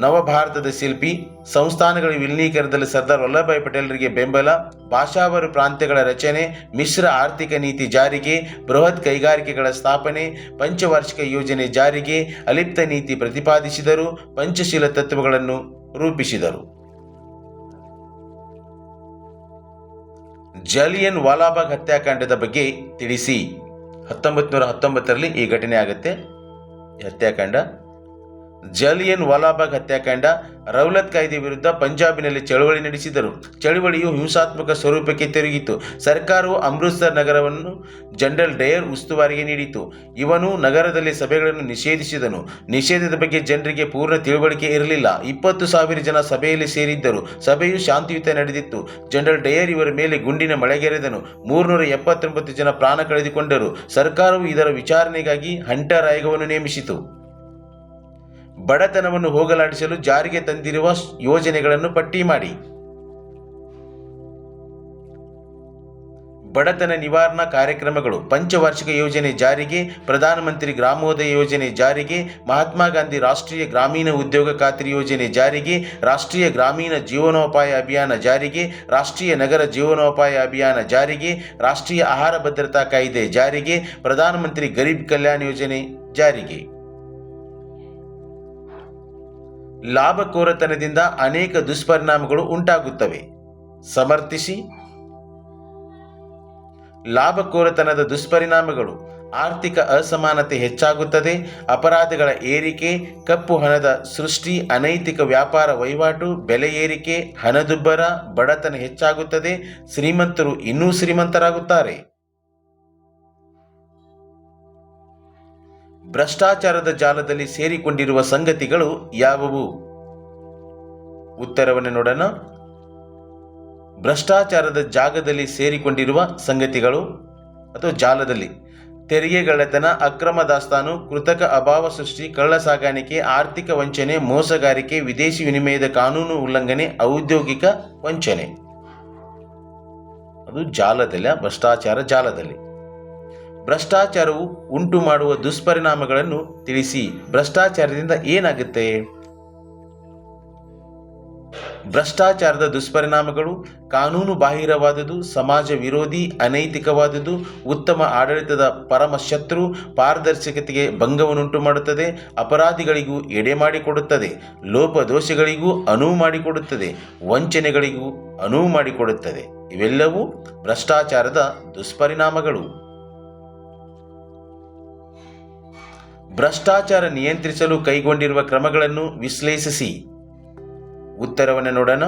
ನವಭಾರತದ ಶಿಲ್ಪಿ, ಸಂಸ್ಥಾನಗಳ ವಿಲೀನೀಕರಣದಲ್ಲಿ ಸರ್ದಾರ್ ವಲ್ಲಭಭಾಯಿ ಪಟೇಲರಿಗೆ ಬೆಂಬಲ, ಭಾಷಾವಾರು ಪ್ರಾಂತ್ಯಗಳ ರಚನೆ, ಮಿಶ್ರ ಆರ್ಥಿಕ ನೀತಿ ಜಾರಿಗೆ, ಬೃಹತ್ ಕೈಗಾರಿಕೆಗಳ ಸ್ಥಾಪನೆ, ಪಂಚವಾರ್ಷಿಕ ಯೋಜನೆ ಜಾರಿಗೆ, ಅಲಿಪ್ತ ನೀತಿ ಪ್ರತಿಪಾದಿಸಿದರು. ಪಂಚಶೀಲ ತತ್ವಗಳನ್ನು ರೂಪಿಸಿದರು. ಜಲಿಯನ್ ವಾಲಾಬಾಗ್ ಹತ್ಯಾಕಾಂಡದ ಬಗ್ಗೆ ತಿಳಿಸಿ. 1919ರಲ್ಲಿ ಈ ಘಟನೆ ಆಗುತ್ತೆ. ಹತ್ಯಾಕಾಂಡ. ಜಲಿಯನ್ ವಾಲಾಬಾಗ್ ಹತ್ಯಾಕಾಂಡ. ರೌಲತ್ ಕಾಯ್ದೆ ವಿರುದ್ಧ ಪಂಜಾಬಿನಲ್ಲಿ ಚಳವಳಿ ನಡೆಸಿದರು. ಚಳವಳಿಯು ಹಿಂಸಾತ್ಮಕ ಸ್ವರೂಪಕ್ಕೆ ತಿರುಗಿತು. ಸರ್ಕಾರವು ಅಮೃತ್ಸರ್ ನಗರವನ್ನು ಜನರಲ್ ಡಯರ್ ಉಸ್ತುವಾರಿಗೆ ನೀಡಿತು. ಇವನು ನಗರದಲ್ಲಿ ಸಭೆಗಳನ್ನು ನಿಷೇಧಿಸಿದನು. ನಿಷೇಧದ ಬಗ್ಗೆ ಜನರಿಗೆ ಪೂರ್ಣ ತಿಳುವಳಿಕೆ ಇರಲಿಲ್ಲ. 20,000 ಜನ ಸಭೆಯಲ್ಲಿ ಸೇರಿದ್ದರು. ಸಭೆಯು ಶಾಂತಿಯುತ ನಡೆದಿತ್ತು. ಜನರಲ್ ಡಯರ್ ಇವರ ಮೇಲೆ ಗುಂಡಿನ ಮಳೆಗೆರೆದನು. 379 ಜನ ಪ್ರಾಣ ಕಳೆದುಕೊಂಡರು. ಸರ್ಕಾರವು ಇದರ ವಿಚಾರಣೆಗಾಗಿ ಹಂಟರ್ ಆಯೋಗವನ್ನು ನೇಮಿಸಿತು. ಬಡತನವನ್ನು ಹೋಗಲಾಡಿಸಲು ಜಾರಿಗೆ ತಂದಿರುವ ಯೋಜನೆಗಳನ್ನು ಪಟ್ಟಿ ಮಾಡಿ. ಬಡತನ ನಿವಾರಣಾ ಕಾರ್ಯಕ್ರಮಗಳು. ಪಂಚವಾರ್ಷಿಕ ಯೋಜನೆ ಜಾರಿಗೆ, ಪ್ರಧಾನಮಂತ್ರಿ ಗ್ರಾಮೋದಯ ಯೋಜನೆ ಜಾರಿಗೆ, ಮಹಾತ್ಮ ಗಾಂಧಿ ರಾಷ್ಟ್ರೀಯ ಗ್ರಾಮೀಣ ಉದ್ಯೋಗ ಖಾತ್ರಿ ಯೋಜನೆ ಜಾರಿಗೆ, ರಾಷ್ಟ್ರೀಯ ಗ್ರಾಮೀಣ ಜೀವನೋಪಾಯ ಅಭಿಯಾನ ಜಾರಿಗೆ, ರಾಷ್ಟ್ರೀಯ ನಗರ ಜೀವನೋಪಾಯ ಅಭಿಯಾನ ಜಾರಿಗೆ, ರಾಷ್ಟ್ರೀಯ ಆಹಾರ ಭದ್ರತಾ ಕಾಯ್ದೆ ಜಾರಿಗೆ, ಪ್ರಧಾನಮಂತ್ರಿ ಗರೀಬ್ ಕಲ್ಯಾಣ ಯೋಜನೆ ಜಾರಿಗೆ. ಲಾಭಕೋರತನದಿಂದ ಅನೇಕ ದುಷ್ಪರಿಣಾಮಗಳು ಉಂಟಾಗುತ್ತವೆ. ಸಮರ್ಥಿಸಿ. ಲಾಭಕೋರತನದ ದುಷ್ಪರಿಣಾಮಗಳು. ಆರ್ಥಿಕ ಅಸಮಾನತೆ ಹೆಚ್ಚಾಗುತ್ತದೆ. ಅಪರಾಧಗಳ ಏರಿಕೆ, ಕಪ್ಪು ಹಣದ ಸೃಷ್ಟಿ, ಅನೈತಿಕ ವ್ಯಾಪಾರ ವಹಿವಾಟು, ಬೆಲೆ ಏರಿಕೆ, ಹಣದುಬ್ಬರ, ಬಡತನ ಹೆಚ್ಚಾಗುತ್ತದೆ. ಶ್ರೀಮಂತರು ಇನ್ನೂ ಶ್ರೀಮಂತರಾಗುತ್ತಾರೆ. ಭ್ರಷ್ಟಾಚಾರದ ಜಾಲದಲ್ಲಿ ಸೇರಿಕೊಂಡಿರುವ ಸಂಗತಿಗಳು ಯಾವುವು? ಉತ್ತರವನ್ನು ನೋಡೋಣ. ಭ್ರಷ್ಟಾಚಾರದ ಜಾಗದಲ್ಲಿ ಸೇರಿಕೊಂಡಿರುವ ಸಂಗತಿಗಳು ಅಥವಾ ಜಾಲದಲ್ಲಿ ತೆರಿಗೆಗಳ್ಳತನ, ಅಕ್ರಮ ದಾಸ್ತಾನು, ಕೃತಕ ಅಭಾವ ಸೃಷ್ಟಿ, ಕಳ್ಳ ಸಾಗಾಣಿಕೆ, ಆರ್ಥಿಕ ವಂಚನೆ, ಮೋಸಗಾರಿಕೆ, ವಿದೇಶಿ ವಿನಿಮಯದ ಕಾನೂನು ಉಲ್ಲಂಘನೆ, ಔದ್ಯೋಗಿಕ ವಂಚನೆ. ಅದು ಜಾಲದಲ್ಲಿ, ಭ್ರಷ್ಟಾಚಾರ ಜಾಲದಲ್ಲಿ. ಭ್ರಷ್ಟಾಚಾರವು ಉಂಟು ಮಾಡುವ ದುಷ್ಪರಿಣಾಮಗಳನ್ನು ತಿಳಿಸಿ. ಭ್ರಷ್ಟಾಚಾರದಿಂದ ಏನಾಗುತ್ತೆ? ಭ್ರಷ್ಟಾಚಾರದ ದುಷ್ಪರಿಣಾಮಗಳು: ಕಾನೂನು ಬಾಹಿರವಾದುದು, ಸಮಾಜ ವಿರೋಧಿ, ಅನೈತಿಕವಾದುದು, ಉತ್ತಮ ಆಡಳಿತದ ಪರಮ ಶತ್ರು, ಪಾರದರ್ಶಕತೆಗೆ ಭಂಗವನ್ನುಂಟು ಮಾಡುತ್ತದೆ, ಅಪರಾಧಿಗಳಿಗೂ ಎಡೆ ಮಾಡಿಕೊಡುತ್ತದೆ, ಲೋಪದೋಷಗಳಿಗೂ ಅನುವು ಮಾಡಿಕೊಡುತ್ತದೆ, ವಂಚನೆಗಳಿಗೂ ಅನುವು ಮಾಡಿಕೊಡುತ್ತದೆ. ಇವೆಲ್ಲವೂ ಭ್ರಷ್ಟಾಚಾರದ ದುಷ್ಪರಿಣಾಮಗಳು. ಭ್ರಷ್ಟಾಚಾರ ನಿಯಂತ್ರಿಸಲು ಕೈಗೊಂಡಿರುವ ಕ್ರಮಗಳನ್ನು ವಿಶ್ಲೇಷಿಸಿ. ಉತ್ತರವನ್ನು ನೋಡೋಣ.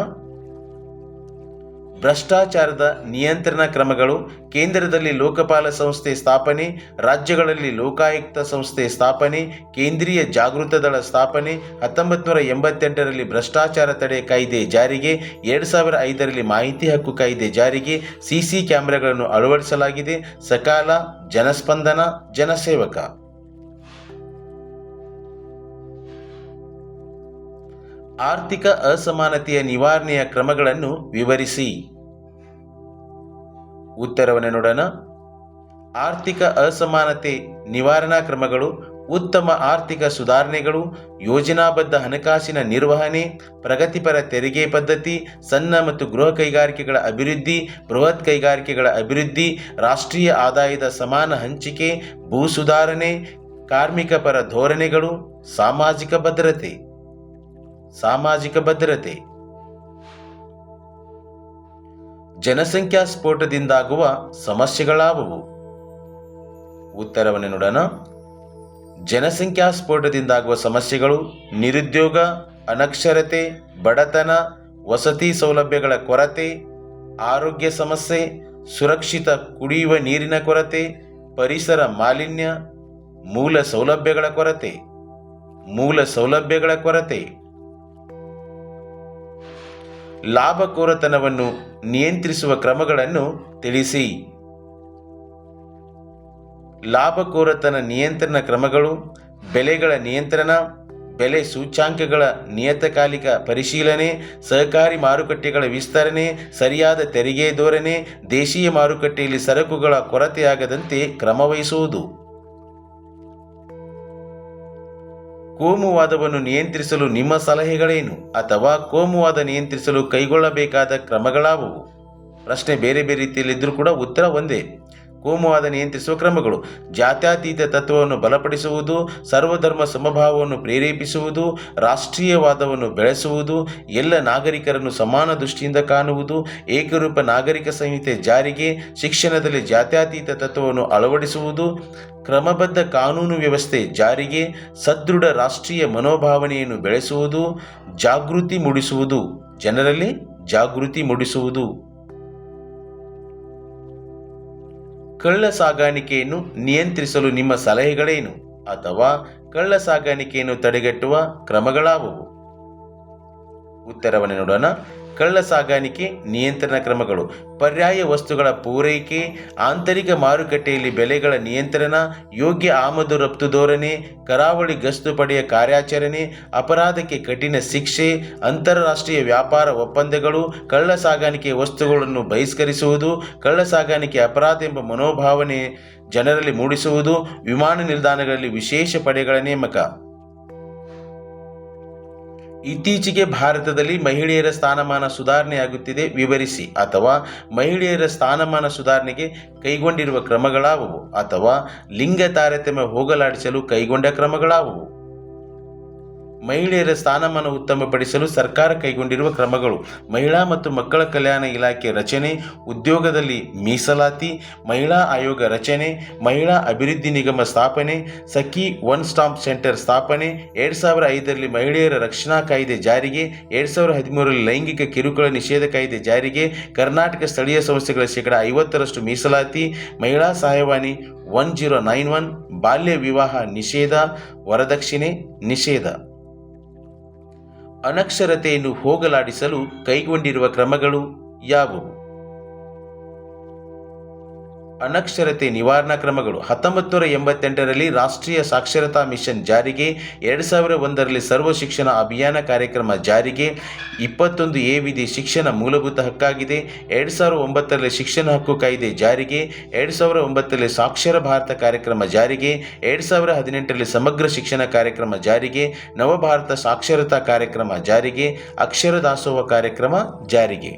ಭ್ರಷ್ಟಾಚಾರದ ನಿಯಂತ್ರಣ ಕ್ರಮಗಳು: ಕೇಂದ್ರದಲ್ಲಿ ಲೋಕಪಾಲ ಸಂಸ್ಥೆ ಸ್ಥಾಪನೆ, ರಾಜ್ಯಗಳಲ್ಲಿ ಲೋಕಾಯುಕ್ತ ಸಂಸ್ಥೆ ಸ್ಥಾಪನೆ, ಕೇಂದ್ರೀಯ ಜಾಗೃತ ದಳ ಸ್ಥಾಪನೆ, 1988ರಲ್ಲಿ ಭ್ರಷ್ಟಾಚಾರ ತಡೆ ಕಾಯ್ದೆ ಜಾರಿಗೆ, 2005ರಲ್ಲಿ ಮಾಹಿತಿ ಹಕ್ಕು ಕಾಯ್ದೆ ಜಾರಿಗೆ, ಸಿಸಿ ಕ್ಯಾಮೆರಾಗಳನ್ನು ಅಳವಡಿಸಲಾಗಿದೆ, ಸಕಾಲ, ಜನಸ್ಪಂದನ, ಜನಸೇವಕ. ಆರ್ಥಿಕ ಅಸಮಾನತೆಯ ನಿವಾರಣೆಯ ಕ್ರಮಗಳನ್ನು ವಿವರಿಸಿ. ಉತ್ತರವನ್ನು ನೋಡೋಣ. ಆರ್ಥಿಕ ಅಸಮಾನತೆ ನಿವಾರಣಾ ಕ್ರಮಗಳು: ಉತ್ತಮ ಆರ್ಥಿಕ ಸುಧಾರಣೆಗಳು, ಯೋಜನಾಬದ್ಧ ಹಣಕಾಸಿನ ನಿರ್ವಹಣೆ, ಪ್ರಗತಿಪರ ತೆರಿಗೆ ಪದ್ಧತಿ, ಸಣ್ಣ ಮತ್ತು ಗೃಹ ಕೈಗಾರಿಕೆಗಳ ಅಭಿವೃದ್ಧಿ, ಬೃಹತ್ ಕೈಗಾರಿಕೆಗಳ ಅಭಿವೃದ್ಧಿ, ರಾಷ್ಟ್ರೀಯ ಆದಾಯದ ಸಮಾನ ಹಂಚಿಕೆ, ಭೂ ಸುಧಾರಣೆ, ಕಾರ್ಮಿಕ ಪರ ಧೋರಣೆಗಳು, ಸಾಮಾಜಿಕ ಭದ್ರತೆ. ಜನಸಂಖ್ಯಾ ಸ್ಫೋಟದಿಂದಾಗುವ ಸಮಸ್ಯೆಗಳಾವುವು? ಉತ್ತರವನ್ನು ನೋಡೋಣ. ಜನಸಂಖ್ಯಾ ಸ್ಫೋಟದಿಂದಾಗುವ ಸಮಸ್ಯೆಗಳು: ನಿರುದ್ಯೋಗ, ಅನಕ್ಷರತೆ, ಬಡತನ, ವಸತಿ ಸೌಲಭ್ಯಗಳ ಕೊರತೆ, ಆರೋಗ್ಯ ಸಮಸ್ಯೆ, ಸುರಕ್ಷಿತ ಕುಡಿಯುವ ನೀರಿನ ಕೊರತೆ, ಪರಿಸರ ಮಾಲಿನ್ಯ, ಮೂಲ ಸೌಲಭ್ಯಗಳ ಕೊರತೆ. ಲಾಭಕೋರತನವನ್ನು ನಿಯಂತ್ರಿಸುವ ಕ್ರಮಗಳನ್ನು ತಿಳಿಸಿ. ಲಾಭಕೋರತನ ನಿಯಂತ್ರಣ ಕ್ರಮಗಳು: ಬೆಲೆಗಳ ನಿಯಂತ್ರಣ, ಬೆಲೆ ಸೂಚ್ಯಾಂಕಗಳ ನಿಯತಕಾಲಿಕ ಪರಿಶೀಲನೆ, ಸಹಕಾರಿ ಮಾರುಕಟ್ಟೆಗಳ ವಿಸ್ತರಣೆ, ಸರಿಯಾದ ತೆರಿಗೆ ಧೋರಣೆ, ದೇಶೀಯ ಮಾರುಕಟ್ಟೆಯಲ್ಲಿ ಸರಕುಗಳ ಕೊರತೆಯಾಗದಂತೆ ಕ್ರಮವಹಿಸುವುದು. ಕೋಮುವಾದವನ್ನು ನಿಯಂತ್ರಿಸಲು ನಿಮ್ಮ ಸಲಹೆಗಳೇನು? ಅಥವಾ ಕೋಮುವಾದ ನಿಯಂತ್ರಿಸಲು ಕೈಗೊಳ್ಳಬೇಕಾದ ಕ್ರಮಗಳಾವುವು? ಪ್ರಶ್ನೆ ಬೇರೆ ಬೇರೆ ರೀತಿಯಲ್ಲಿದ್ದರೂ ಕೂಡ ಉತ್ತರ ಒಂದೇ. ಕೋಮುವಾದ ನಿಯಂತ್ರಿಸುವ ಕ್ರಮಗಳು: ಜಾತ್ಯತೀತ ತತ್ವವನ್ನು ಬಲಪಡಿಸುವುದು, ಸರ್ವಧರ್ಮ ಸಮಭಾವವನ್ನು ಪ್ರೇರೇಪಿಸುವುದು, ರಾಷ್ಟ್ರೀಯವಾದವನ್ನು ಬೆಳೆಸುವುದು, ಎಲ್ಲ ನಾಗರಿಕರನ್ನು ಸಮಾನ ದೃಷ್ಟಿಯಿಂದ ಕಾಣುವುದು, ಏಕರೂಪ ನಾಗರಿಕ ಸಂಹಿತೆ ಜಾರಿಗೆ, ಶಿಕ್ಷಣದಲ್ಲಿ ಜಾತ್ಯತೀತ ತತ್ವವನ್ನು ಅಳವಡಿಸುವುದು, ಕ್ರಮಬದ್ಧ ಕಾನೂನು ವ್ಯವಸ್ಥೆ ಜಾರಿಗೆ, ಸದೃಢ ರಾಷ್ಟ್ರೀಯ ಮನೋಭಾವನೆಯನ್ನು ಬೆಳೆಸುವುದು, ಜನರಲ್ಲಿ ಜಾಗೃತಿ ಮೂಡಿಸುವುದು. ಕಳ್ಳ ಸಾಗಾಣಿಕೆಯನ್ನು ನಿಯಂತ್ರಿಸಲು ನಿಮ್ಮ ಸಲಹೆಗಳೇನು? ಅಥವಾ ಕಳ್ಳ ಸಾಗಾಣಿಕೆಯನ್ನು ತಡೆಗಟ್ಟುವ ಕ್ರಮಗಳಾವುವು? ಉತ್ತರವನ್ನು ನೋಡೋಣ. ಕಳ್ಳ ಸಾಗಾಣಿಕೆ ನಿಯಂತ್ರಣ ಕ್ರಮಗಳು: ಪರ್ಯಾಯ ವಸ್ತುಗಳ ಪೂರೈಕೆ, ಆಂತರಿಕ ಮಾರುಕಟ್ಟೆಯಲ್ಲಿ ಬೆಲೆಗಳ ನಿಯಂತ್ರಣ, ಯೋಗ್ಯ ಆಮದು ರಫ್ತು ಧೋರಣೆ, ಕರಾವಳಿ ಗಸ್ತು ಪಡೆಯ ಕಾರ್ಯಾಚರಣೆ, ಅಪರಾಧಕ್ಕೆ ಕಠಿಣ ಶಿಕ್ಷೆ, ಅಂತಾರಾಷ್ಟ್ರೀಯ ವ್ಯಾಪಾರ ಒಪ್ಪಂದಗಳು, ಕಳ್ಳ ಸಾಗಾಣಿಕೆ ವಸ್ತುಗಳನ್ನು ಬಹಿಷ್ಕರಿಸುವುದು, ಕಳ್ಳ ಸಾಗಾಣಿಕೆ ಅಪರಾಧ ಎಂಬ ಮನೋಭಾವನೆ ಜನರಲ್ಲಿ ಮೂಡಿಸುವುದು, ವಿಮಾನ ನಿಲ್ದಾಣಗಳಲ್ಲಿ ವಿಶೇಷ ಪಡೆಗಳ ನೇಮಕ. ಇತ್ತೀಚೆಗೆ ಭಾರತದಲ್ಲಿ ಮಹಿಳೆಯರ ಸ್ಥಾನಮಾನ ಸುಧಾರಣೆಯಾಗುತ್ತಿದೆ, ವಿವರಿಸಿ. ಅಥವಾ ಮಹಿಳೆಯರ ಸ್ಥಾನಮಾನ ಸುಧಾರಣೆಗೆ ಕೈಗೊಂಡಿರುವ ಕ್ರಮಗಳಾವುವು? ಅಥವಾ ಲಿಂಗ ತಾರತಮ್ಯ ಹೋಗಲಾಡಿಸಲು ಕೈಗೊಂಡ ಕ್ರಮಗಳಾವುವು? ಮಹಿಳೆಯರ ಸ್ಥಾನಮಾನ ಉತ್ತಮಪಡಿಸಲು ಸರ್ಕಾರ ಕೈಗೊಂಡಿರುವ ಕ್ರಮಗಳು: ಮಹಿಳಾ ಮತ್ತು ಮಕ್ಕಳ ಕಲ್ಯಾಣ ಇಲಾಖೆ ರಚನೆ, ಉದ್ಯೋಗದಲ್ಲಿ ಮೀಸಲಾತಿ, ಮಹಿಳಾ ಆಯೋಗ ರಚನೆ, ಮಹಿಳಾ ಅಭಿವೃದ್ಧಿ ನಿಗಮ ಸ್ಥಾಪನೆ, ಸಖಿ ಒನ್ ಸ್ಟಾಪ್ ಸೆಂಟರ್ ಸ್ಥಾಪನೆ, 2005ರಲ್ಲಿ ಮಹಿಳೆಯರ ರಕ್ಷಣಾ ಕಾಯ್ದೆ ಜಾರಿಗೆ, 2013ರಲ್ಲಿ ಲೈಂಗಿಕ ಕಿರುಕುಳ ನಿಷೇಧ ಕಾಯ್ದೆ ಜಾರಿಗೆ, ಕರ್ನಾಟಕ ಸ್ಥಳೀಯ ಸಂಸ್ಥೆಗಳ 50% ಮೀಸಲಾತಿ, ಮಹಿಳಾ ಸಹಾಯವಾಣಿ 1091, ಬಾಲ್ಯ ವಿವಾಹ ನಿಷೇಧ, ವರದಕ್ಷಿಣೆ ನಿಷೇಧ. ಅನಕ್ಷರತೆಯನ್ನು ಹೋಗಲಾಡಿಸಲು ಕೈಗೊಂಡಿರುವ ಕ್ರಮಗಳು ಯಾವುವು? ಅನಕ್ಷರತೆ ನಿವಾರಣಾ ಕ್ರಮಗಳು. 1988ರಲ್ಲಿ ರಾಷ್ಟ್ರೀಯ ಸಾಕ್ಷರತಾ ಮಿಷನ್ ಜಾರಿಗೆ, 2001ರಲ್ಲಿ ಸರ್ವ ಶಿಕ್ಷಣ ಅಭಿಯಾನ ಕಾರ್ಯಕ್ರಮ ಜಾರಿಗೆ, 21A ವಿಧಿ ಶಿಕ್ಷಣ ಮೂಲಭೂತ ಹಕ್ಕಾಗಿದೆ, 2009ರಲ್ಲಿ ಶಿಕ್ಷಣ ಹಕ್ಕು ಕಾಯ್ದೆ ಜಾರಿಗೆ, 2009ರಲ್ಲಿ ಸಾಕ್ಷರ ಭಾರತ ಕಾರ್ಯಕ್ರಮ ಜಾರಿಗೆ, 2018ರಲ್ಲಿ ಸಮಗ್ರ ಶಿಕ್ಷಣ ಕಾರ್ಯಕ್ರಮ ಜಾರಿಗೆ, ನವಭಾರತ ಸಾಕ್ಷರತಾ ಕಾರ್ಯಕ್ರಮ ಜಾರಿಗೆ, ಅಕ್ಷರ ದಾಸೋಹ ಕಾರ್ಯಕ್ರಮ ಜಾರಿಗೆ.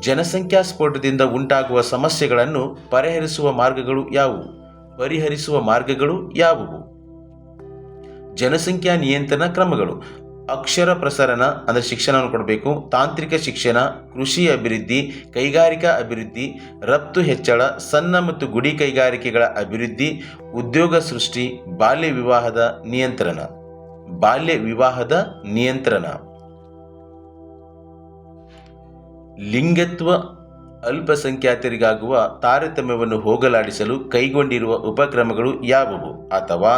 ಜನಸಂಖ್ಯಾ ಸ್ಫೋಟದಿಂದ ಉಂಟಾಗುವ ಸಮಸ್ಯೆಗಳನ್ನು ಪರಿಹರಿಸುವ ಮಾರ್ಗಗಳು ಯಾವುವು? ಜನಸಂಖ್ಯಾ ನಿಯಂತ್ರಣ ಕ್ರಮಗಳು. ಅಕ್ಷರ ಪ್ರಸರಣ ಅಂದರೆ ಶಿಕ್ಷಣವನ್ನು ಕೊಡಬೇಕು, ತಾಂತ್ರಿಕ ಶಿಕ್ಷಣ, ಕೃಷಿ ಅಭಿವೃದ್ಧಿ, ಕೈಗಾರಿಕಾ ಅಭಿವೃದ್ಧಿ, ರಫ್ತು ಹೆಚ್ಚಳ, ಸಣ್ಣ ಮತ್ತು ಗುಡಿ ಕೈಗಾರಿಕೆಗಳ ಅಭಿವೃದ್ಧಿ, ಉದ್ಯೋಗ ಸೃಷ್ಟಿ, ಬಾಲ್ಯ ವಿವಾಹದ ನಿಯಂತ್ರಣ. ಲಿಂಗತ್ವ ಅಲ್ಪಸಂಖ್ಯಾತರಿಗಾಗುವ ತಾರತಮ್ಯವನ್ನು ಹೋಗಲಾಡಿಸಲು ಕೈಗೊಂಡಿರುವ ಉಪಕ್ರಮಗಳು ಯಾವುವು? ಅಥವಾ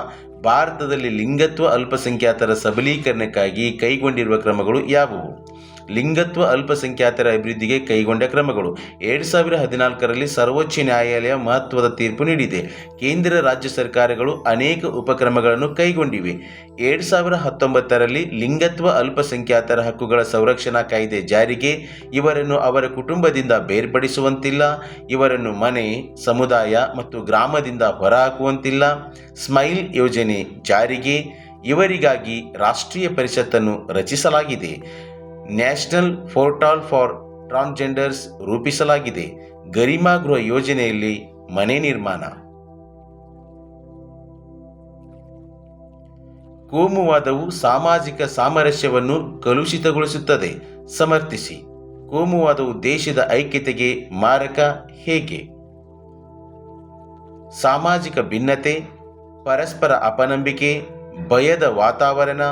ಭಾರತದಲ್ಲಿ ಲಿಂಗತ್ವ ಅಲ್ಪಸಂಖ್ಯಾತರ ಸಬಲೀಕರಣಕ್ಕಾಗಿ ಕೈಗೊಂಡಿರುವ ಕ್ರಮಗಳು ಯಾವುವು? ಲಿಂಗತ್ವ ಅಲ್ಪಸಂಖ್ಯಾತರ ಅಭಿವೃದ್ಧಿಗೆ ಕೈಗೊಂಡ ಕ್ರಮಗಳು. 2014ರಲ್ಲಿ ಸರ್ವೋಚ್ಚ ನ್ಯಾಯಾಲಯ ಮಹತ್ವದ ತೀರ್ಪು ನೀಡಿದೆ. ಕೇಂದ್ರ ರಾಜ್ಯ ಸರ್ಕಾರಗಳು ಅನೇಕ ಉಪಕ್ರಮಗಳನ್ನು ಕೈಗೊಂಡಿವೆ. 2019ರಲ್ಲಿ ಲಿಂಗತ್ವ ಅಲ್ಪಸಂಖ್ಯಾತರ ಹಕ್ಕುಗಳ ಸಂರಕ್ಷಣಾ ಕಾಯ್ದೆ ಜಾರಿಗೆ, ಇವರನ್ನು ಅವರ ಕುಟುಂಬದಿಂದ ಬೇರ್ಪಡಿಸುವಂತಿಲ್ಲ, ಇವರನ್ನು ಮನೆ, ಸಮುದಾಯ ಮತ್ತು ಗ್ರಾಮದಿಂದ ಹೊರಹಾಕುವಂತಿಲ್ಲ. ಸ್ಮೈಲ್ ಯೋಜನೆ ಜಾರಿಗೆ, ಇವರಿಗಾಗಿ ರಾಷ್ಟ್ರೀಯ ಪರಿಷತ್ತನ್ನು ರಚಿಸಲಾಗಿದೆ. ನ್ಯಾಷನಲ್ ಪೋರ್ಟಲ್ ಫಾರ್ ಟ್ರಾನ್ಸ್ಜೆಂಡರ್ಸ್ ರೂಪಿಸಲಾಗಿದೆ. ಗರಿಮಾ ಗೃಹ ಯೋಜನೆಯಲ್ಲಿ ಮನೆ ನಿರ್ಮಾಣ. ಕೋಮುವಾದವು ಸಾಮಾಜಿಕ ಸಾಮರಸ್ಯವನ್ನು ಕಲುಷಿತಗೊಳಿಸುತ್ತದೆ. ಸಮರ್ಥಿಸಿ. ಕೋಮುವಾದವು ದೇಶದ ಐಕ್ಯತೆಗೆ ಮಾರಕ. ಹೇಗೆ? ಸಾಮಾಜಿಕ ಭಿನ್ನತೆ, ಪರಸ್ಪರ ಅಪನಂಬಿಕೆ, ಭಯದ ವಾತಾವರಣ,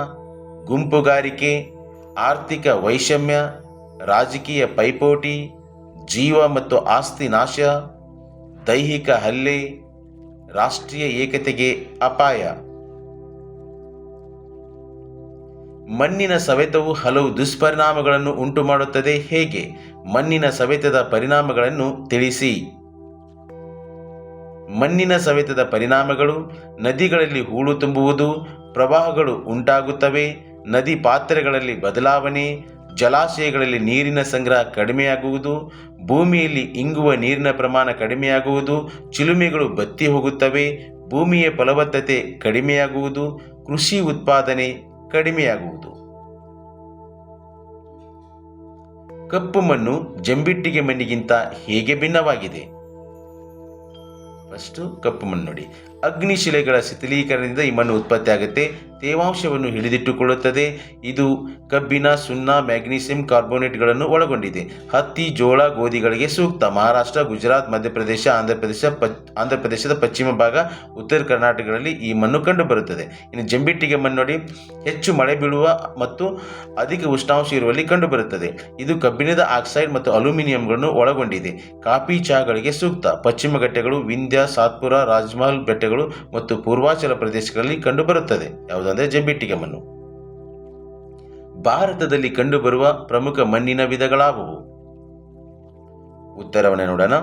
ಗುಂಪುಗಾರಿಕೆ, ಆರ್ಥಿಕ ವೈಷಮ್ಯ, ರಾಜಕೀಯ ಪೈಪೋಟಿ, ಜೀವ ಮತ್ತು ಆಸ್ತಿ ನಾಶ, ದೈಹಿಕ ಹಲ್ಲೆ, ರಾಷ್ಟ್ರೀಯ ಏಕತೆಗೆ ಅಪಾಯ. ಮಣ್ಣಿನ ಸವೆತವು ಹಲವು ದುಷ್ಪರಿಣಾಮಗಳನ್ನು ಉಂಟುಮಾಡುತ್ತದೆ. ಹೇಗೆ? ಮಣ್ಣಿನ ಸವೆತದ ಪರಿಣಾಮಗಳನ್ನು ತಿಳಿಸಿ. ಮಣ್ಣಿನ ಸವೆತದ ಪರಿಣಾಮಗಳು: ನದಿಗಳಲ್ಲಿ ಹೂಳು ತುಂಬುವುದು, ಪ್ರವಾಹಗಳು ಉಂಟಾಗುತ್ತವೆ, ನದಿ ಪಾತ್ರೆಗಳಲ್ಲಿ ಬದಲಾವಣೆ, ಜಲಾಶಯಗಳಲ್ಲಿ ನೀರಿನ ಸಂಗ್ರಹ ಕಡಿಮೆಯಾಗುವುದು, ಭೂಮಿಯಲ್ಲಿ ಇಂಗುವ ನೀರಿನ ಪ್ರಮಾಣ ಕಡಿಮೆಯಾಗುವುದು, ಚಿಲುಮೆಗಳು ಬತ್ತಿ ಹೋಗುತ್ತವೆ, ಭೂಮಿಯ ಫಲವತ್ತತೆ ಕಡಿಮೆಯಾಗುವುದು, ಕೃಷಿ ಉತ್ಪಾದನೆ ಕಡಿಮೆಯಾಗುವುದು. ಕಪ್ಪು ಮಣ್ಣು ಜಂಬಿಟ್ಟಿಗೆ ಮಣ್ಣಿಗಿಂತ ಹೇಗೆ ಭಿನ್ನವಾಗಿದೆ? ಫಸ್ಟು ಕಪ್ಪು ಮಣ್ಣು ನೋಡಿ. ಅಗ್ನಿಶಿಲೆಗಳ ಶಿಥಿಲೀಕರಣದಿಂದ ಈ ಮಣ್ಣು ಉತ್ಪತ್ತಿ ಆಗುತ್ತೆ. ತೇವಾಂಶವನ್ನು ಹಿಡಿದಿಟ್ಟುಕೊಳ್ಳುತ್ತದೆ. ಇದು ಕಬ್ಬಿಣ, ಸುಣ್ಣ, ಮ್ಯಾಗ್ನೀಸಿಯಂ ಕಾರ್ಬೋನೇಟ್ಗಳನ್ನು ಒಳಗೊಂಡಿದೆ. ಹತ್ತಿ, ಜೋಳ, ಗೋಧಿಗಳಿಗೆ ಸೂಕ್ತ. ಮಹಾರಾಷ್ಟ್ರ, ಗುಜರಾತ್, ಮಧ್ಯಪ್ರದೇಶ, ಆಂಧ್ರಪ್ರದೇಶದ ಪಶ್ಚಿಮ ಭಾಗ, ಉತ್ತರ ಕರ್ನಾಟಕಗಳಲ್ಲಿ ಈ ಮಣ್ಣು ಕಂಡುಬರುತ್ತದೆ. ಇನ್ನು ಜಂಬಿಟ್ಟಿಗೆ ಮಣ್ಣು ನೋಡಿ, ಹೆಚ್ಚು ಮಳೆ ಬೀಳುವ ಮತ್ತು ಅಧಿಕ ಉಷ್ಣಾಂಶ ಇರುವಲ್ಲಿ ಕಂಡುಬರುತ್ತದೆ. ಇದು ಕಬ್ಬಿಣದ ಆಕ್ಸೈಡ್ ಮತ್ತು ಅಲ್ಯೂಮಿನಿಯಂಗಳನ್ನು ಒಳಗೊಂಡಿದೆ. ಕಾಫಿ, ಚಹಾಗಳಿಗೆ ಸೂಕ್ತ. ಪಶ್ಚಿಮ ಘಟ್ಟಗಳು, ವಿಂಧ್ಯ, ಸಾತ್ಪುರ, ರಾಜ್ಮಹಲ್ ಬೆಟ್ಟಗಳು ಮತ್ತು ಪೂರ್ವಾಂಚಲ ಪ್ರದೇಶಗಳಲ್ಲಿ ಕಂಡುಬರುತ್ತದೆ. ಯಾವುದಂದ್ರೆ ಜಂಬಿಟ್ಟಿಗೆ ಮಣ್ಣು. ಭಾರತದಲ್ಲಿ ಕಂಡುಬರುವ ಪ್ರಮುಖ ಮಣ್ಣಿನ ವಿಧಗಳಾವುವು? ಉತ್ತರವನ್ನು ನೋಡೋಣ.